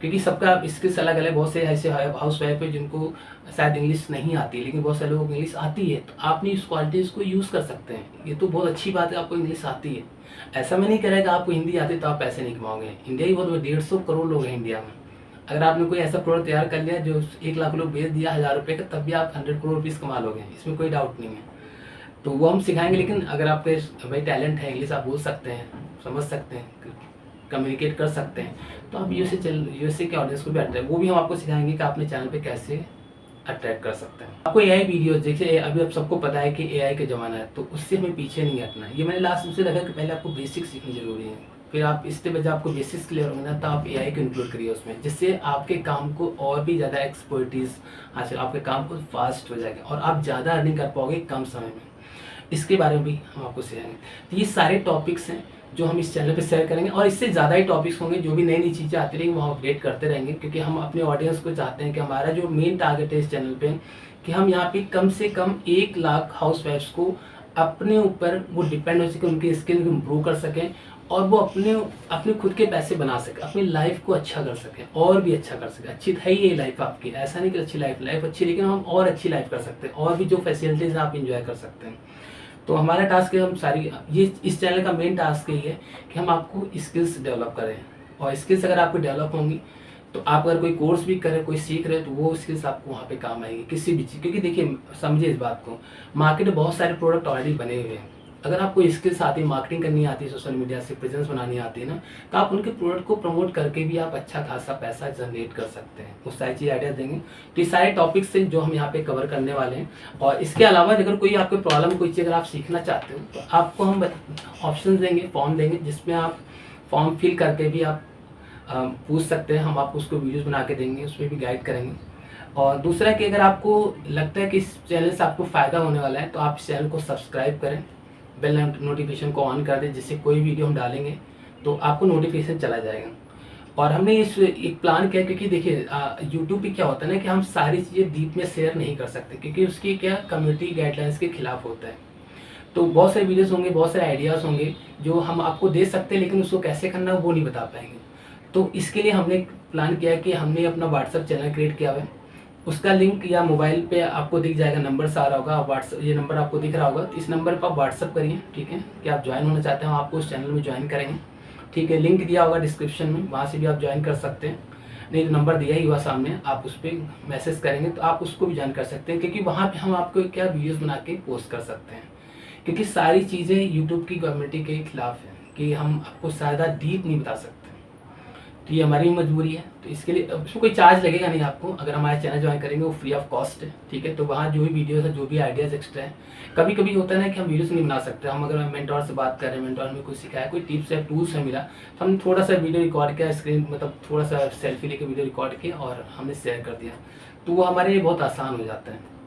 क्योंकि सबका स्किल्स अलग अलग, बहुत से ऐसे हाउस वाइफ है जिनको शायद इंग्लिश नहीं आती, लेकिन बहुत सारे लोगों को इंग्लिश आती है, तो आपने इस क्वालिटीज़ को यूज़ कर सकते हैं। ये तो बहुत अच्छी बात है, आपको इंग्लिश आती है। ऐसा मैं नहीं कह रहा कि आपको हिंदी आती है तो आप पैसे नहीं कमाओगे। इंडिया ही बहुत 150 करोड़ लोग हैं इंडिया में। अगर आपने कोई ऐसा प्रोडक्ट तैयार कर लिया जो 1 लाख लोग बेच दिया 1,000 रुपये का, तब भी आप 100 करोड़ रुपीज़ कमा लोगे, इसमें कोई डाउट नहीं है। तो वो हम सिखाएंगे। लेकिन अगर आपके भाई टैलेंट है, इंग्लिश आप बोल सकते हैं, समझ सकते हैं, कम्युनिकेट कर सकते हैं, तो आप यूएसए के ऑडियंस को भी अट्रैक्ट, वो भी हम आपको सिखाएंगे कि आपने चैनल पे कैसे अट्रैक्ट कर सकते हैं। आपको एआई वीडियोस, देखिए अभी आप सबको पता है कि एआई का ज़माना है, तो उससे हमें पीछे नहीं हटना है। ये मैंने लास्ट में से लगा कि पहले आपको बेसिक सीखनी जरूरी है, फिर आप इससे वजह आपको बेसिक्स क्लियर होंगे ना, तो आप एआई को इंक्लूड करिए उसमें, जिससे आपके काम को और भी ज़्यादा एक्सपर्टीज हासिल, आपके काम को फास्ट हो जाएगा और आप ज़्यादा अर्निंग कर पाओगे कम समय में। इसके बारे में भी हम आपको सिखाएंगे। तो ये सारे टॉपिक्स हैं जो हम इस चैनल पे शेयर करेंगे, और इससे ज़्यादा ही टॉपिक्स होंगे, जो भी नई नई चीज़ें आती रहेंगी वो हम अपडेट करते रहेंगे, क्योंकि हम अपने ऑडियंस को चाहते हैं कि हमारा जो मेन टारगेट है इस चैनल पे कि हम यहाँ पे कम से कम 1 लाख हाउस वाइफ्स को अपने ऊपर वो डिपेंड हो सके, उनकी स्किल को इम्प्रूव कर सकें और वो अपने अपने खुद के पैसे बना सकें, अपनी लाइफ को अच्छा कर सकें और भी अच्छा कर सकें। अच्छी है ये लाइफ आपकी, ऐसा नहीं कि अच्छी लाइफ अच्छी, लेकिन हम और अच्छी लाइफ कर सकते हैं और भी जो फैसिलिटीज़ आप इंजॉय कर सकते हैं। तो हमारा टास्क है, हम सारी ये इस चैनल का मेन टास्क यही है कि हम आपको स्किल्स डेवलप करें, और स्किल्स अगर आपको डेवलप होंगी तो आप अगर कोई कोर्स भी करें, कोई सीख रहे हैं, तो वो स्किल्स आपको वहाँ पे काम आएगी किसी भी चीज़। क्योंकि देखिए, समझिए इस बात को, मार्केट में बहुत सारे प्रोडक्ट ऑलरेडी बने हुए हैं। अगर आपको स्किल्स आती है, मार्केटिंग करनी आती है, सोशल मीडिया से प्रेजेंस बनानी आती है ना, तो आप उनके प्रोडक्ट को प्रमोट करके भी आप अच्छा खासा पैसा जनरेट कर सकते हैं। वो सारी चीज़ आइडिया देंगे। तो ये सारे टॉपिक्स हैं जो हम यहाँ पे कवर करने वाले हैं। और इसके अलावा अगर कोई आपको प्रॉब्लम, कोई चीज़ अगर आप सीखना चाहते हो, तो आपको हम ऑप्शन देंगे, फॉर्म देंगे, जिसमें आप फॉर्म फिल करके भी आप पूछ सकते हैं। हम आपको उसको वीडियोस बना के देंगे, उस पर भी गाइड करेंगे। और दूसरा कि अगर आपको लगता है कि इस चैनल से आपको फ़ायदा होने वाला है, तो आप इस चैनल को सब्सक्राइब करें, बेल नोटिफिकेशन को ऑन कर दें, जिससे कोई वीडियो हम डालेंगे तो आपको नोटिफिकेशन चला जाएगा। और हमने इस एक प्लान किया, क्योंकि देखिए यूट्यूब पे क्या होता है ना कि हम सारी चीज़ें डीप में शेयर नहीं कर सकते, क्योंकि उसकी क्या कम्युनिटी गाइडलाइंस के खिलाफ होता है। तो बहुत सारे वीडियोस होंगे, बहुत सारे आइडियाज़ होंगे जो हम आपको दे सकते हैं, लेकिन उसको कैसे करना है वो नहीं बता पाएंगे। तो इसके लिए हमने प्लान किया कि हमने अपना व्हाट्सअप चैनल क्रिएट किया हुआ है। उसका लिंक या मोबाइल पे आपको दिख जाएगा, नंबर से आ रहा होगा, व्हाट्सअप ये नंबर आपको दिख रहा होगा, तो इस नंबर पर आप व्हाट्सअप करिए, ठीक है, कि आप ज्वाइन होना चाहते हैं, हम आपको उस चैनल में ज्वाइन करेंगे, ठीक है। लिंक दिया होगा डिस्क्रिप्शन में, वहाँ से भी आप ज्वाइन कर सकते हैं। नहीं तो नंबर दिया ही हुआ सामने, आप उस पर मैसेज करेंगे तो आप उसको भी ज्वाइन कर सकते हैं, क्योंकि वहाँ पर हम आपको क्या वीडियोज़ बना के पोस्ट कर सकते हैं। क्योंकि सारी चीज़ें यूट्यूब की कम्युनिटी के खिलाफ है कि हम आपको ज़्यादा डीप नहीं बता सकते, तो ये हमारी मजबूरी है। तो इसके लिए उसमें कोई चार्ज लगेगा नहीं आपको, अगर हमारा चैनल ज्वाइन करेंगे वो फ्री ऑफ कॉस्ट है, ठीक है। तो वहाँ जो भी वीडियोस है, जो भी आइडियाज़ एक्स्ट्रा है, कभी कभी होता है ना कि हम वीडियोस नहीं बना सकते, हम अगर मेंटोर से बात कर रहे हैं, मेंटोर में कुछ सिखाया, कोई टिप्स है, टूल्स है मिला, तो हमने थोड़ा सा वीडियो रिकॉर्ड किया, स्क्रीन मतलब थोड़ा सा सेल्फी लेके वीडियो रिकॉर्ड किया और हमने शेयर कर दिया, तो वो हमारे लिए बहुत आसान हो जाता है।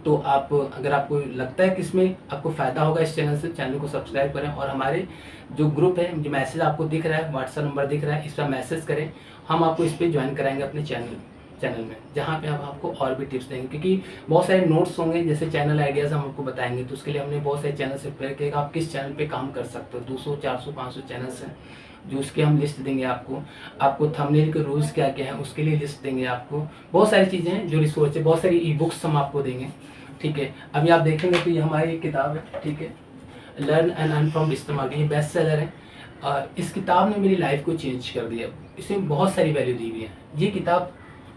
तो आप अगर आपको लगता है कि इसमें आपको फ़ायदा होगा इस चैनल से, चैनल को सब्सक्राइब करें, और हमारे जो ग्रुप है, जो मैसेज आपको दिख रहा है, व्हाट्सएप नंबर दिख रहा है, इस पर मैसेज करें, हम आपको इस पर ज्वाइन कराएंगे अपने चैनल में, जहाँ पे हम आपको और भी टिप्स देंगे। क्योंकि बहुत सारे नोट्स होंगे, जैसे चैनल आइडियाज़ हम आपको बताएंगे, तो उसके लिए हमने बहुत सारे चैनल से प्रिपेयर किया, आप किस चैनल पे काम कर सकते हो। 200, 400, 500 चैनल्स हैं, जो उसके हम लिस्ट देंगे आपको थंबनेल के रूल्स क्या क्या हैं उसके लिए लिस्ट देंगे आपको। बहुत सारी चीज़ें हैं जो रिसोर्स है, बहुत सारी ई बुक्स हम आपको देंगे, ठीक है। अभी आप देखेंगे तो ये हमारी एक किताब है, ठीक है, learn and earn from digital marketing, ये बेस्ट सेलर है। और इस किताब ने मेरी लाइफ को चेंज कर दिया, इसमें बहुत सारी वैल्यू दी हुई है। ये किताब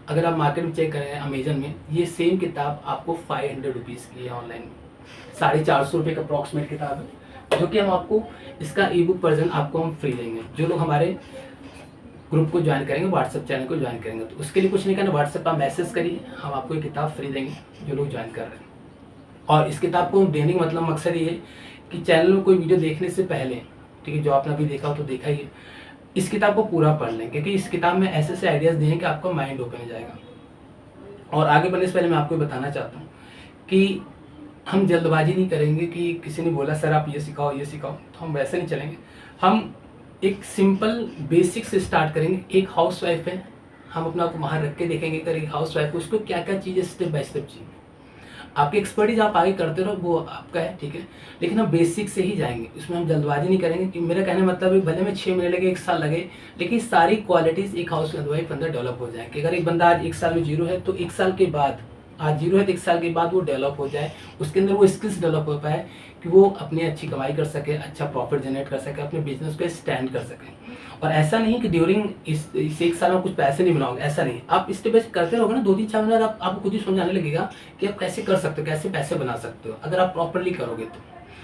अगर आप मार्केट में चेक करें अमेजन में, ये सेम किताब आपको 500 रुपीज़ की है ऑनलाइन, 450 रुपये का अप्रॉक्सीमेट किताब है, जो कि हम आपको इसका ई बुक वर्जन आपको हम फ्री देंगे। जो लोग हमारे ग्रुप को ज्वाइन करेंगे, व्हाट्सएप चैनल को ज्वाइन करेंगे, तो उसके लिए कुछ नहीं करना, व्हाट्सएप पर मैसेज करिए, हम आपको ये किताब फ्री देंगे जो लोग ज्वाइन कर रहे हैं। और इस किताब को देने का मतलब मकसद ये है कि चैनल में कोई वीडियो देखने से पहले, ठीक है, जो आपने अभी देखा हो तो देखा ही है, इस किताब को पूरा पढ़ लें, क्योंकि इस किताब में ऐसे ऐसे आइडियाज़ दिए हैं कि आपका माइंड ओपन हो जाएगा। और आगे बढ़ने से पहले मैं आपको बताना चाहता हूँ कि हम जल्दबाजी नहीं करेंगे कि किसी ने बोला सर आप ये सिखाओ ये सिखाओ, तो हम वैसे नहीं चलेंगे। हम एक सिंपल बेसिक से स्टार्ट करेंगे। एक हाउस वाइफ है, हम अपना को वहाँ रख के देखेंगे अगर एक हाउस वाइफ को उसको क्या क्या चीज़ें स्टेप बाय स्टेप चाहिए। आपकी एक्सपर्टीज आप आगे करते रहो, वो आपका है, ठीक है, लेकिन हम बेसिक से ही जाएंगे, इसमें हम जल्दबाजी नहीं करेंगे। कि मेरा कहने मतलब है भले में 6 महीने लगे, 1 साल लगे, लेकिन सारी क्वालिटीज़ एक हाउस वाइफ के अंदर डेवलप हो जाए। कि अगर एक बंदा आज 1 साल में जीरो है, तो 1 साल के बाद, आज जीरो है तो 1 साल के बाद वो डेवलप हो जाए, उसके अंदर वो स्किल्स डेवलप हो पाए कि वो अपनी अच्छी कमाई कर सके, अच्छा प्रॉफिट जनरेट कर सके, अपने बिजनेस पे स्टैंड कर सके। और ऐसा नहीं कि ड्यूरिंग इस 1 साल में कुछ पैसे नहीं बनाओगे, ऐसा नहीं। आप स्टेप बाय स्टेप करते रहोगे ना, 2-3 4 महीने आपको खुद ही समझ आने लगेगा कि आप कैसे कर सकते हो, कैसे पैसे बना सकते हो, अगर आप प्रॉपरली करोगे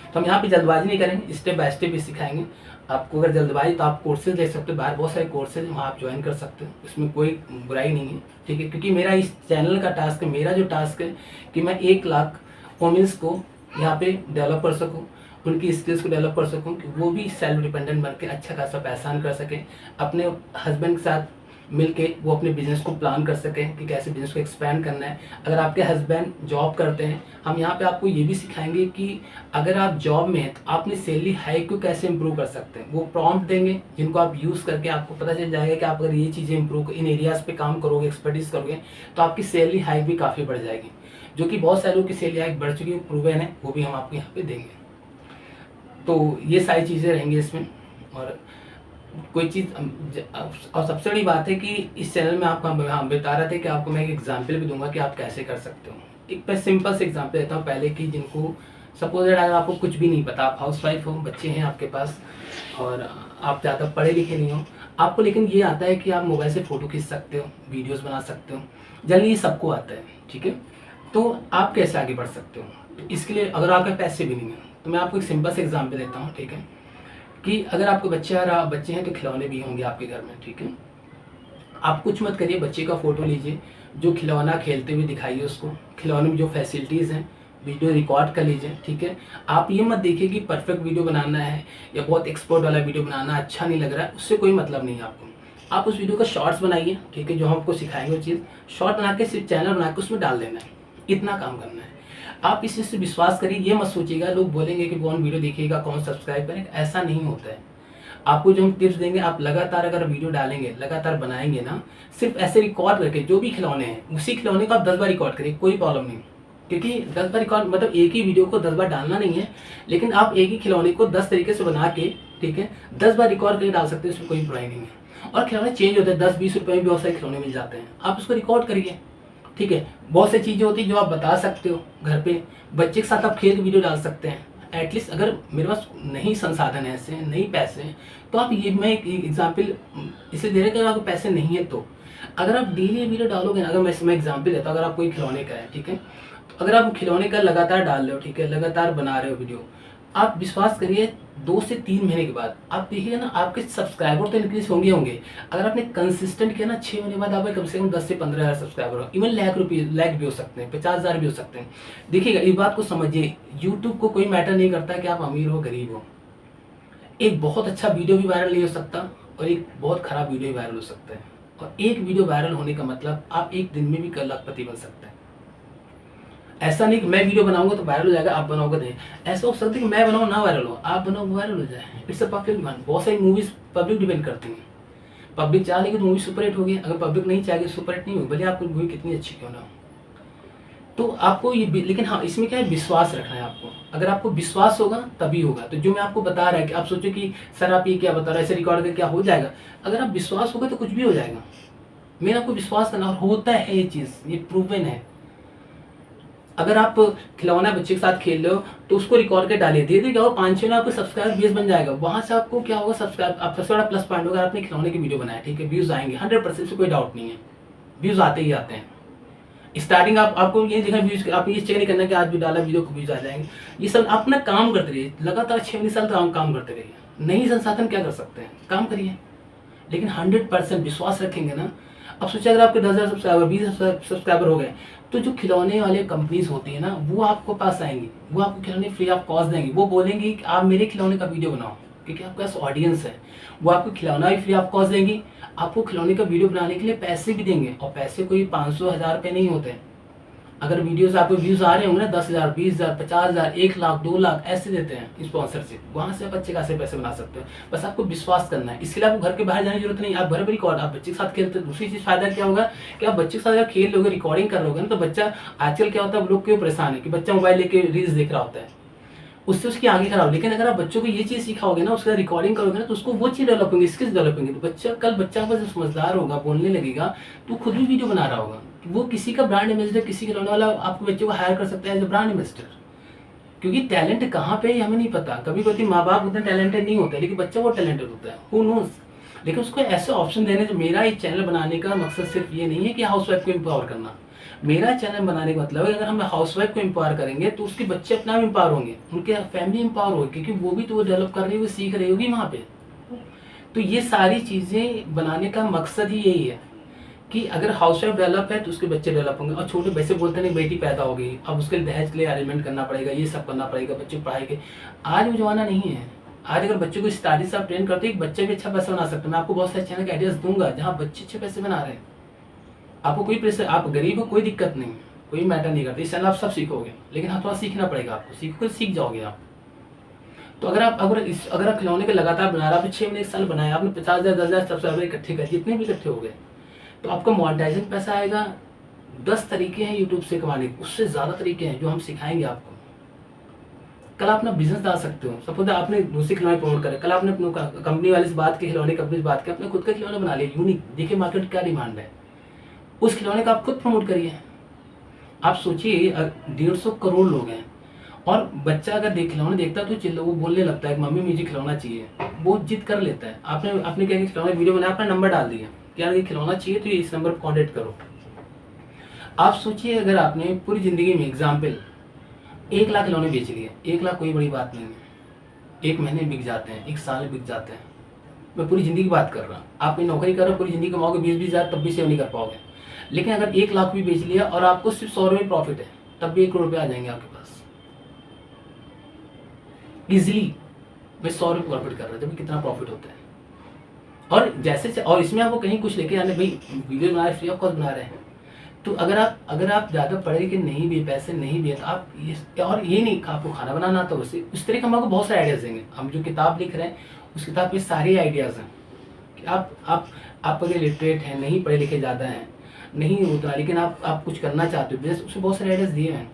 तो हम यहाँ पे जल्दबाजी नहीं करेंगे, स्टेप बाय स्टेप भी सिखाएंगे आपको। अगर जल्दबाजी तो आप कोर्सेज ले सकते हो, बाहर बहुत सारे कोर्सेज वहाँ आप ज्वाइन कर सकते हो, इसमें कोई बुराई नहीं है, ठीक है। क्योंकि मेरा इस चैनल का टास्क है, मेरा जो टास्क है कि मैं 1 लाख वोमेंस को यहाँ पे डेवलप कर सकूँ, उनकी स्किल्स को डेवलप कर सकूँ कि वो भी सेल्फ डिपेंडेंट बन के अच्छा खासा पैसा अर्न कर सकें, अपने हस्बैंड के साथ मिलके वो अपने बिजनेस को प्लान कर सकें कि कैसे बिजनेस को एक्सपैंड करना है। अगर आपके हस्बैंड जॉब करते हैं, हम यहाँ पे आपको ये भी सिखाएंगे कि अगर आप जॉब में हैं तो आप अपनी सैलरी हाइक को कैसे इंप्रूव कर सकते हैं। वो प्रॉम्प्ट देंगे जिनको आप यूज़ करके आपको पता चल जाएगा कि आप अगर ये चीज़ें इंप्रूव इन एरियाज़ पे काम करोगे, एक्सपर्टीज करोगे, तो आपकी सैलरी हाइक भी काफ़ी बढ़ जाएगी। जो कि बहुत सारे लोगों की सैलरी हाइक बढ़ चुकी है, प्रूवन है, वो भी हम आपको यहाँ पे देंगे। तो ये सारी चीज़ें रहेंगी इसमें। और कोई चीज़ और सबसे बड़ी बात है कि इस चैनल में आपको हम बता रहे थे कि आपको मैं एक एग्जांपल भी दूंगा कि आप कैसे कर सकते हो। एक मैं सिंपल से एग्जांपल देता हूँ पहले कि जिनको सपोज अगर आपको कुछ भी नहीं पता, आप हाउस वाइफ हो, बच्चे हैं आपके पास और आप ज़्यादा पढ़े लिखे नहीं हो आपको, लेकिन ये आता है कि आप मोबाइल से फ़ोटो खींच सकते हो, वीडियोज़ बना सकते हो, जल्दी ये सबको आता है, ठीक है। तो आप कैसे आगे बढ़ सकते हो? तो इसके लिए अगर आपके पैसे भी नहीं है तो मैं आपको एक सिंपल से एग्जांपल देता हूँ, ठीक है, कि अगर आपके बच्चे हैं तो खिलौने भी होंगे आपके घर में, ठीक है। आप कुछ मत करिए, बच्चे का फ़ोटो लीजिए, जो खिलौना खेलते हुए दिखाइए उसको, खिलौने में जो फैसिलिटीज़ हैं वीडियो रिकॉर्ड कर लीजिए, ठीक है। आप ये मत देखिए कि परफेक्ट वीडियो बनाना है या बहुत एक्सपर्ट वाला वीडियो बनाना, अच्छा नहीं लग रहा है, उससे कोई मतलब नहीं है आपको। आप उस वीडियो का शॉर्ट्स बनाइए, ठीक है, जो हम आपको सिखाएंगे वो चीज़ शॉर्ट बना के सिर्फ चैनल बना के उसमें डाल देना है, इतना काम करना है। आप इस चीज़ से विश्वास करिए, ये मत सोचिएगा लोग बोलेंगे कि कौन वीडियो देखिएगा, कौन सब्सक्राइब करेगा, ऐसा नहीं होता है। आपको जो हम टिप्स देंगे, आप लगातार अगर वीडियो डालेंगे, लगातार बनाएंगे ना, सिर्फ ऐसे रिकॉर्ड करके जो भी खिलौने हैं उसी खिलौने को आप 10 बार रिकॉर्ड करिए, कोई प्रॉब्लम नहीं। क्योंकि 10 बार रिकॉर्ड मतलब एक ही वीडियो को 10 बार डालना नहीं है, लेकिन आप एक ही खिलौने को 10 तरीके से बना के, ठीक है, 10 बार रिकॉर्ड करके डाल सकते हैं, उसमें कोई बुराई नहीं है। और खिलौने चेंज होते हैं, 10-20 रुपये में बहुत सारे खिलौने मिल जाते हैं, आप उसको रिकॉर्ड करिए, ठीक है। बहुत सी चीज़ें होती हैं जो आप बता सकते हो घर पे, बच्चे के साथ आप खेल के वीडियो डाल सकते हैं। एटलीस्ट अगर मेरे पास नहीं संसाधन है, ऐसे नहीं पैसे हैं, तो आप ये मैं एक एग्जाम्पल इसे दे रहे कि अगर आपको पैसे नहीं है तो अगर आप डेली वीडियो डालोगे ना, अगर मैं एग्जाम्पल देता हूँ, अगर आप कोई खिलौने का है, ठीक है, तो अगर आप खिलौने का लगातार डाल रहे हो, ठीक है, लगातार बना रहे हो वीडियो, आप विश्वास करिए 2 से 3 महीने के बाद आप देखिएगा ना, आपके सब्सक्राइबर तो इंक्रीज होंगे। अगर आपने कंसिस्टेंट किया ना, 6 महीने बाद आपके कम से कम 10 से 15 हज़ार सब्सक्राइबर हो, इवन लाख भी हो सकते हैं, 50,000 भी हो सकते हैं। देखिएगा, इस बात को समझिए, यूट्यूब को कोई मैटर नहीं करता कि आप अमीर हो गरीब हो। एक बहुत अच्छा वीडियो भी वायरल नहीं हो सकता और एक बहुत खराब वीडियो भी वायरल हो सकता है। और एक वीडियो वायरल होने का मतलब आप एक दिन में भी लखपति बन सकते हैं। ऐसा नहीं कि मैं वीडियो बनाऊंगा तो वायरल हो जाएगा, आप बनाओगे नहीं। ऐसा हो सकता है कि मैं बनाऊँ ना वायरल हो, आप बनाओ वायरल हो जाए। It's a public demand. बहुत सारी मूवीज पब्लिक डिपेंड करती हैं। पब्लिक चाह लेगी तो मूवी सुपरहिट होगी, अगर पब्लिक नहीं चाहेगी सुपरहिट नहीं होगी, भले आपकी मूवी कितनी अच्छी क्यों ना हो। तो आपको ये लेकिन हाँ, इसमें क्या है, विश्वास रखना है आपको। अगर आपको विश्वास होगा तभी होगा। तो जो मैं आपको बता रहा है कि आप सोचो कि सर आप ये क्या बता रहे हैं, ऐसे रिकॉर्ड करके क्या हो जाएगा, अगर आप विश्वास होगा तो कुछ भी हो जाएगा। मेरा आपको विश्वास करना, और होता है ये चीज़, ये प्रूवन है। अगर आप खिलौना बच्चे के साथ खेल रहे हो तो उसको रिकॉर्ड कर डालिए, धीरे धीरे क्या होगा, 5-6 में आपको सब्सक्राइबर बेस बन जाएगा। वहाँ से आपको क्या होगा, सब्सक्राइब आप सबसे बड़ा प्लस पॉइंट होगा, आपने खिलौने की वीडियो बनाया, ठीक है, व्यूज़ आएंगे 100%, से कोई डाउट नहीं है, व्यूज़ आते ही आते हैं। स्टार्टिंग आपको ये देखना, व्यूज आप ये चेक नहीं करना कि आज भी डाला वीडियो को व्यूज आ जाएंगे। ये सब अपना काम करते रहिए, लगातार 6 साल तक काम करते रहिए। नहीं संसाधन क्या कर सकते हैं, काम करिए, लेकिन 100% विश्वास रखेंगे ना। अब सोचिए अगर आपके 10,000 सब्सक्राइबर, 20 सब्सक्राइबर हो गए, तो जो खिलौने वाले कंपनीज होती है ना, वो आपको पास आएंगी, वो आपको खिलौने फ्री ऑफ कॉस्ट देंगी। वो बोलेंगी कि आप मेरे खिलौने का वीडियो बनाओ, क्योंकि आपके पास ऑडियंस है। वो आपको खिलौना भी फ्री ऑफ कॉस्ट देंगी, आपको खिलौने का वीडियो बनाने के लिए पैसे भी देंगे। और पैसे कोई 500-1000 रुपये नहीं होते हैं। अगर वीडियोस आपको व्यूज आ रहे होंगे ना, 10,000, 20,000, 50,000, 1 लाख, 2 लाख ऐसे देते हैं स्पॉन्सरशिप, वहाँ से आप अच्छे खासे पैसे बना सकते हो। बस आपको विश्वास करना है। इसके लिए आपको घर के बाहर जाने की जरूरत नहीं। आप घर पर रिकॉर्ड, आप बच्चे के साथ खेलते। दूसरी चीज़ फायदा क्या होगा कि आप बच्चे के साथ अगर खेल लोगे, रिकॉर्डिंग कर रहोगे ना, तो बच्चा, आजकल क्या होता है, लोग क्यों परेशान है कि बच्चा मोबाइल लेके रील्स देख रहा होता है, उससे उसकी आगे खराब। लेकिन अगर आप बच्चों को ये चीज़ सिखाओगे ना, उसका रिकॉर्डिंग करोगे ना, तो उसको वो चीज़ डेवलप होंगी, स्किल्स डेवलप होंगी। तो बच्चा जब समझदार होगा, बोलने लगेगा, तो खुद भी वीडियो बना रहा होगा। वो किसी का ब्रांड एम्बेसडर, किसी खिलौने वाला आपको बच्चे को हायर कर सकता है एज ए ब्रांड एम्बेसडर। क्योंकि टैलेंट कहाँ पे है हमें नहीं पता। कभी कभी माँ बाप उतना टैलेंटेड नहीं होता, लेकिन बच्चा वो टैलेंटेड होता है, हु नोज। लेकिन उसको ऐसे ऑप्शन देने, जो मेरा ये चैनल बनाने का मकसद सिर्फ ये नहीं है कि हाउसवाइफ को एम्पावर करना। मेरा चैनल बनाने का मतलब है, अगर हम हाउसवाइफ को एम्पावर करेंगे तो उसके बच्चे अपना भी एम्पावर होंगे, उनके फैमिली एम्पावर होगी, क्योंकि वो भी तो वो डेवलप कर रही है, वो सीख रही होगी वहाँ पे। तो ये सारी चीज़ें बनाने का मकसद ही यही है कि अगर हाउसवाइफ डेवलप है तो उसके बच्चे डेवलप होंगे। और छोटे वैसे बोलते नहीं, बेटी पैदा हो गई, अब उसके लिए दहेज के लिए अरेंजमेंट करना पड़ेगा, ये सब करना पड़ेगा, बच्चे पढ़ाई के। आज वो जमाना नहीं है। आज अगर बच्चों को स्टार्टिंग से आप ट्रेन करते हो, एक बच्चे भी अच्छा पैसा बना सकते हैं। मैं आपको बहुत सारे चैनल के आइडियाज दूंगा जहाँ बच्चे अच्छे पैसे बना रहे हैं। आपको कोई प्रेशर, आप गरीब हो कोई दिक्कत नहीं, कोई मैटर नहीं करता। इस चैनल आप सब सीखोगे, लेकिन हाँ थोड़ा सीखना पड़ेगा आपको, सीखोगे सीख जाओगे आप। तो अगर आप खिलौने के लगातार बना रहे, आपने 6 महीने 1 साल बनाया, आपने 50,000 10,000 सब्सक्राइबर इकट्ठे कर, जितने भी इकट्ठे हो गए, तो आपका मोनेटाइजेशन पैसा आएगा। 10 तरीके हैं यूट्यूब से कमाने के, उससे ज़्यादा तरीके हैं जो हम सिखाएंगे आपको। कल आप अपना बिजनेस डाल सकते हो। सपोज आपने दूसरे खिलौने प्रमोट करे, कल आपने अपने कंपनी वाले से बात की, खिलौने कंपनी से बात की, अपने खुद का खिलौने बना लिया यूनिक। देखिए मार्केट क्या डिमांड है, उस खिलौने का आप खुद प्रमोट करिए। आप सोचिए 150 करोड़ लोग हैं, और बच्चा अगर खिलौने देखता है तो वो बोलने लगता है मम्मी मुझे खिलौना चाहिए, वो जिद कर लेता है। आपने क्या खिलौने वीडियो बनाया, अपना नंबर डाल दिया कि यार ये खिलौना चाहिए तो इस नंबर पर कॉन्टेक्ट करो। आप सोचिए अगर आपने पूरी ज़िंदगी में एग्जाम्पल 1 लाख खिलौने बेच लिए, 1 लाख कोई बड़ी बात नहीं है। 1 महीने में बिक जाते हैं, 1 साल में बिक जाते हैं। मैं पूरी ज़िंदगी की बात कर रहा हूँ। आप कोई नौकरी कर रहे हो, पूरी ज़िंदगी कमाओगे 20-20 हज़ार, तब भी सेव नहीं कर पाओगे। लेकिन अगर 1 लाख भी बेच लिया और आपको सिर्फ 100 रुपये प्रॉफिट है, तब भी 1 करोड़ रुपये आ जाएंगे आपके पास इजिली। मैं 100 रुपये प्रॉफिट कर रहा हूँ, जब कितना प्रॉफिट होता है। और इसमें आपको कहीं कुछ लेके आने, भाई वीडियो बना रहे, फ्री ऑफ कॉस्ट बना रहे हैं। तो अगर आप ज़्यादा पढ़े लिखे नहीं भी, पैसे नहीं भी है, तो आप ये नहीं आपको खाना बनाना आता, उससे उस तरह के हम आपको बहुत सारे आइडियाज़ देंगे। हम जो किताब लिख रहे हैं उस किताब के सारे आइडियाज़ हैं कि आप अगर लिटरेट हैं, नहीं पढ़े लिखे ज़्यादा हैं, नहीं उतना, लेकिन आप कुछ करना चाहते हो बिजनेस, उसमें बहुत सारे आइडियाज़ दिए हैं।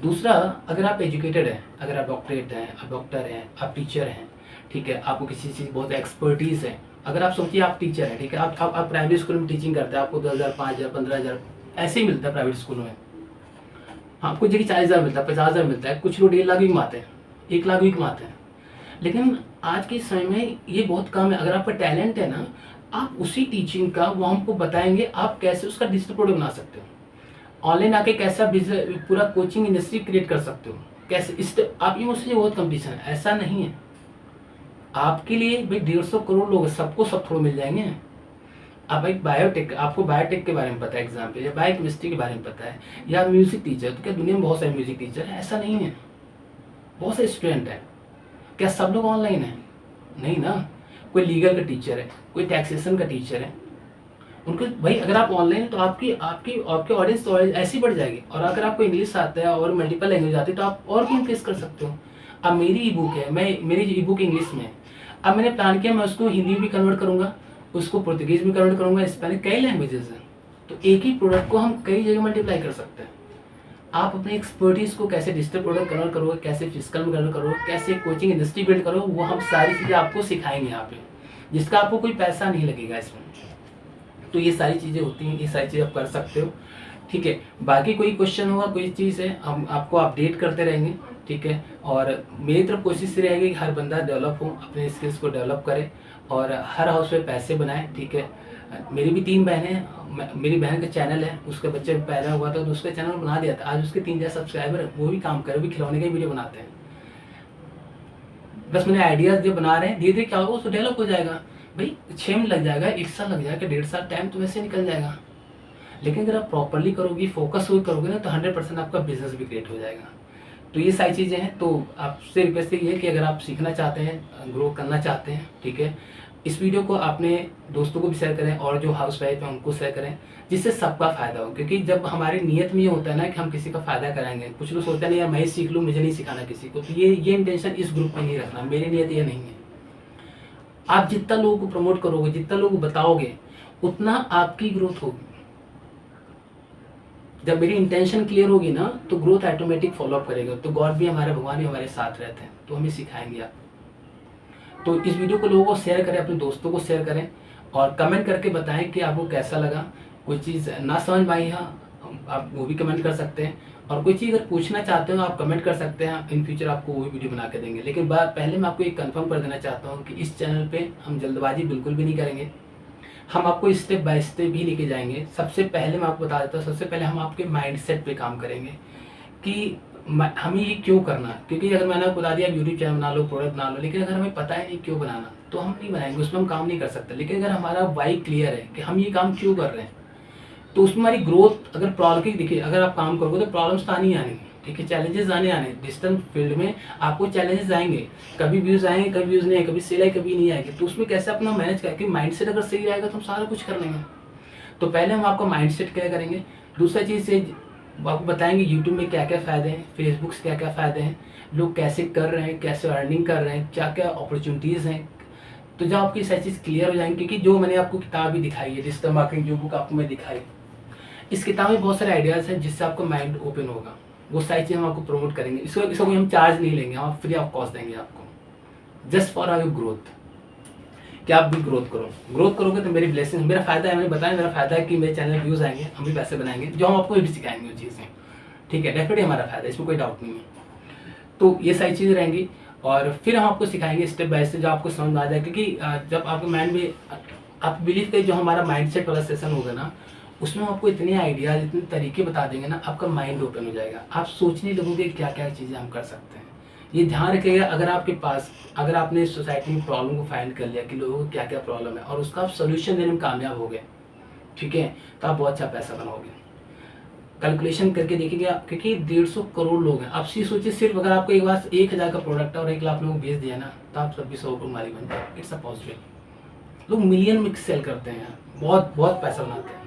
दूसरा, अगर आप एजुकेटेड हैं, अगर आप डॉक्टरेट हैं, आप डॉक्टर हैं, आप टीचर हैं, ठीक है, आपको किसी चीज़ बहुत एक्सपर्टीज़ है। अगर आप सोचिए आप टीचर हैं, ठीक है, आप प्राइवेट स्कूल में टीचिंग करते हैं, आपको 10,000 5,000 15,000 ऐसे ही मिलता है प्राइवेट स्कूलों में। हाँ, कुछ जगह 40,000 मिलता है, 50,000 मिलता है, कुछ लोग 1.5 लाख भी कमाते हैं, 1 लाख भी कमाते हैं। लेकिन आज के समय में ये बहुत कम है। अगर आपका टैलेंट है ना, आप उसी टीचिंग का वो हमको बताएंगे, आप कैसे उसका डिजिटल प्रोडक्ट बना सकते हो, ऑनलाइन आके कैसा बिजनेस पूरा कोचिंग इंडस्ट्री क्रिएट कर सकते हो, कैसे आप ये मुझसे बहुत कंपटीशन है, ऐसा नहीं है। आपके लिए भाई 150 करोड़ लोग, सबको सब थोड़ा मिल जाएंगे। आप एक बायोटेक, आपको बायोटेक के बारे में पता है एग्जाम्पल, या बायोकेमिस्ट्री के बारे में पता है, या म्यूजिक टीचर, तो क्या दुनिया में बहुत सारे म्यूजिक टीचर है? ऐसा नहीं है, बहुत सारे स्टूडेंट हैं। क्या सब लोग ऑनलाइन है? नहीं ना। कोई लीगल का टीचर है, कोई टैक्सेशन का टीचर है, उनको भाई अगर आप ऑनलाइन है तो आपकी ऑडियंस तो ऐसी बढ़ जाएगी। और अगर आपको इंग्लिश आता है और मल्टीपल लैंग्वेज आती है तो आप और भी इंक्रीज कर सकते हो। अब मेरी ई बुक है, मेरी ई बुक इंग्लिश में है, अब मैंने प्लान किया मैं उसको हिंदी भी कन्वर्ट करूँगा, उसको पुर्तगीज में कन्वर्ट करूँगा, स्पेनिश, कई लैंग्वेजेस हैं। तो एक ही प्रोडक्ट को हम कई जगह मल्टीप्लाई कर सकते हैं। आप अपनी एक्सपर्टीज को कैसे डिजिटल प्रोडक्ट कन्वर्ट करोगे, कैसे फिजिकल में कन्वर्ट करोगे, कैसे कोचिंग इंडस्ट्री बिल्ड करो, वो हम सारी चीज़ें आपको सिखाएंगे यहाँ पे, जिसका आपको कोई पैसा नहीं लगेगा इसमें। तो ये सारी चीज़ें होती हैं, ये सारी चीज़ें आप कर सकते हो, ठीक है। बाकी कोई क्वेश्चन होगा, कोई चीज़ है, हम आपको अपडेट करते रहेंगे, ठीक है। और मेरी तरफ कोशिश ये रहेगी कि हर बंदा डेवलप हो, अपने स्किल्स को डेवलप करे और हर हाउस में पैसे बनाए, ठीक है। मेरी भी 3 बहनें हैं, मेरी बहन का चैनल है, उसका बच्चा पैदा हुआ था तो उसका चैनल बना दिया था, आज उसके 3,000 सब्सक्राइबर है, वो भी काम करे, वो भी खिलौने के वीडियो बनाते हैं। बस मैंने आइडियाज़ जो बना रहे हैं, धीरे धीरे क्या होगा उसको डेवलप हो जाएगा। भाई 6 महीने लग जाएगा, 1 साल लग जाएगा, 1.5 साल, टाइम तो वैसे निकल जाएगा। लेकिन अगर आप प्रॉपरली करोगे, फोकस होकर करोगे ना, तो 100% आपका बिजनेस भी क्रिएट हो जाएगा। तो ये सारी चीज़ें हैं। तो आपसे रिक्वेस्ट ये है कि अगर आप सीखना चाहते हैं, ग्रो करना चाहते हैं, ठीक है, इस वीडियो को अपने दोस्तों को भी शेयर करें और जो हाउस वाइफ है उनको शेयर करें, जिससे सबका फ़ायदा हो। क्योंकि जब हमारी नीयत में ये होता है ना कि हम किसी का फ़ायदा कराएंगे, कुछ लोग सोचते हैं नहीं यार मैं ही सीख लूँ, मुझे नहीं सिखाना किसी को, तो ये इंटेंशन इस ग्रुप में नहीं रखना, मेरी नीयत ये नहीं है। आप जितना लोगों को प्रमोट करोगे, जितना लोगों को बताओगे, उतना आपकी ग्रोथ होगी। जब मेरी इंटेंशन क्लियर होगी ना, तो ग्रोथ ऑटोमेटिक फॉलोअप करेगा। तो गॉड भी हमारे, भगवान भी हमारे साथ रहते हैं, तो हमें सिखाएंगे आप। तो इस वीडियो को लोगों को शेयर करें, अपने दोस्तों को शेयर करें और कमेंट करके बताएं कि आपको कैसा लगा। कोई चीज़ ना समझ में आई है आप वो भी कमेंट कर सकते हैं, और कोई चीज़ अगर पूछना चाहते हो आप कमेंट कर सकते हैं, इन फ्यूचर आपको वो भी वीडियो बना के देंगे। लेकिन पहले मैं आपको एक कंफर्म कर देना चाहता हूँ कि इस चैनल पे हम जल्दबाजी बिल्कुल भी नहीं करेंगे, हम आपको स्टेप बाय स्टेप ही लेके जाएंगे। सबसे पहले मैं आपको बता देता हूँ, सबसे पहले हम आपके माइंडसेट पे काम करेंगे कि हमें ये क्यों करना। क्योंकि अगर मैंने आपको बता दिया यूट्यूब चैनल बना लो, प्रोडक्ट बना लो, लेकिन अगर हमें पता है नहीं क्यों बनाना, तो हम नहीं बनाएंगे, उसमें हम काम नहीं कर सकते। लेकिन अगर हमारा वाई क्लियर है कि हम ये काम क्यों कर रहे हैं, तो उसमें हमारी ग्रोथ, अगर प्रॉब्लम देखिए, अगर आप काम करोगे तो प्रॉब्लम्स तो आनी आनी, ठीक है, चैलेंजेस आने डिजिटल फील्ड में आपको चैलेंजेस आएंगे, कभी व्यूज़ आएंगे, कभी व्यूज़ नहीं आएंगे, कभी सेल आए, कभी नहीं आएगी। तो उसमें कैसे अपना मैनेज करके माइंडसेट अगर सही रहेगा तो हम सारा कुछ कर लेंगे। तो पहले हम आपको माइंडसेट क्या करेंगे, दूसरा चीज़ से आपको बताएंगे यूट्यूब में क्या क्या फ़ायदे हैं, फेसबुक से क्या क्या फ़ायदे हैं, लोग कैसे कर रहे हैं, कैसे अर्निंग कर रहे हैं, क्या क्या अपॉर्चुनिटीज़ हैं। तो जब आपकी सारी चीज़ क्लियर हो जाएंगी, क्योंकि जो मैंने आपको किताब भी दिखाई है, डिजिटल मार्केटिंग जो बुक आपको मैं दिखाई, इस किताब में बहुत सारे आइडियाज़ हैं जिससे आपका माइंड ओपन होगा। वो सारी चीज़ें हम आपको प्रमोट करेंगे। इसको इसका कोई हम चार्ज नहीं लेंगे, हम फ्री ऑफ कॉस्ट देंगे आपको, जस्ट फॉर आवर ग्रोथ, कि आप भी ग्रोथ करो। ग्रोथ करोगे तो मेरी ब्लेसिंग, मेरा फ़ायदा है, मैंने बताया मेरा फ़ायदा है कि मेरे चैनल व्यूज़ आएंगे, हम भी पैसे बनाएंगे, जो हम आपको भी सिखाएंगे वो चीज़ें। ठीक है, डेफिनेटली हमारा फ़ायदा है, इसमें कोई डाउट नहीं है। तो ये सारी चीज़ें रहेंगी और फिर हम आपको सिखाएंगे स्टेप बाय स्टेप, जो आपको समझ में आ जाए। क्योंकि जब आपके माइंड में आप बिलीव करिए, जो हमारा माइंडसेट वाला सेशन होगा ना, उसमें हम आपको इतने आइडियाज़, इतने तरीके बता देंगे ना, आपका माइंड ओपन हो जाएगा। आप सोचने लगोगे क्या क्या चीज़ें हम कर सकते हैं। ये ध्यान रखिएगा, अगर आपके पास, अगर आपने सोसाइटी में प्रॉब्लम को फाइंड कर लिया कि लोगों को क्या क्या प्रॉब्लम है और उसका आप सोल्यूशन देने में कामयाब हो गए, ठीक है, तो आप बहुत अच्छा पैसा बनाओगे। कैलकुलेशन करके देखिएगा, क्योंकि 150 करोड़ लोग हैं। आप सोचिए, सिर्फ अगर आपको एक बार 1000 का प्रोडक्ट है और 1 लाख लोगों को बेच दिया ना, तो आप सब भी 100 करोड़ मालिक बन जाए। It's a possible. लोग मिलियन में सेल करते हैं, बहुत बहुत पैसा बनाते हैं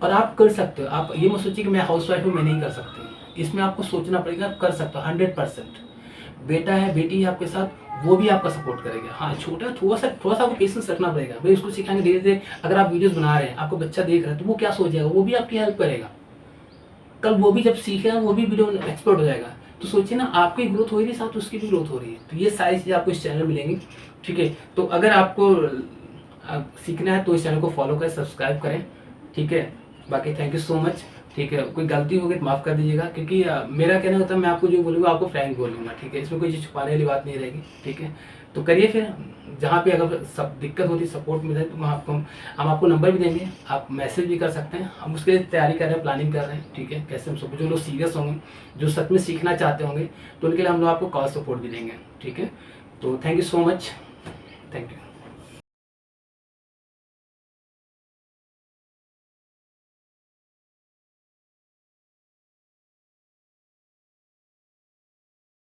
और आप कर सकते हो। आप ये मत सोचिए कि मैं हाउस वाइफ हूँ, मैं नहीं कर सकती। इसमें आपको सोचना पड़ेगा, आप कर सकते हो 100%। बेटा है, बेटी है आपके साथ, वो भी आपका सपोर्ट करेगा। हाँ, छोटा थोड़ा सा आपको पेशेंस रखना पड़ेगा भाई, उसको सिखाएंगे धीरे धीरे। अगर आप वीडियोस बना रहे हैं, आपको बच्चा देख रहा है, तो वो क्या सोचेगा, वो भी आपकी हेल्प करेगा। कल वो भी जब सीखेगा, वो भी वीडियो एक्सपर्ट हो जाएगा। तो सोचिए ना, आपकी ग्रोथ हो रही है, साथ उसकी भी ग्रोथ हो रही है। तो ये सारी चीज़ें आपको इस चैनल में मिलेंगी, ठीक है। तो अगर आपको सीखना है तो इस चैनल को फॉलो करें, सब्सक्राइब करें, ठीक है। बाकी थैंक यू सो मच, ठीक है। कोई गलती होगी तो माफ़ कर दीजिएगा, क्योंकि मेरा कहना होता है, मैं आपको जो बोलूँगा आपको फ्रैंक बोलूँगा, ठीक है। इसमें कोई चीज़ छुपाने वाली बात नहीं रहेगी, ठीक है। तो करिए फिर, जहाँ पे अगर सब दिक्कत होती है, सपोर्ट मिले, तो वहाँ आपको हम आपको नंबर भी देंगे, आप मैसेज भी कर सकते हैं। हम उसके लिए तैयारी कर रहे हैं, प्लानिंग कर रहे हैं, ठीक है। कैसे हम सब, जो लोग सीरियस होंगे, जो सच में सीखना चाहते होंगे, तो उनके लिए हम लोग आपको कॉल सपोर्ट भी देंगे, ठीक है। तो thank you so much, thank you.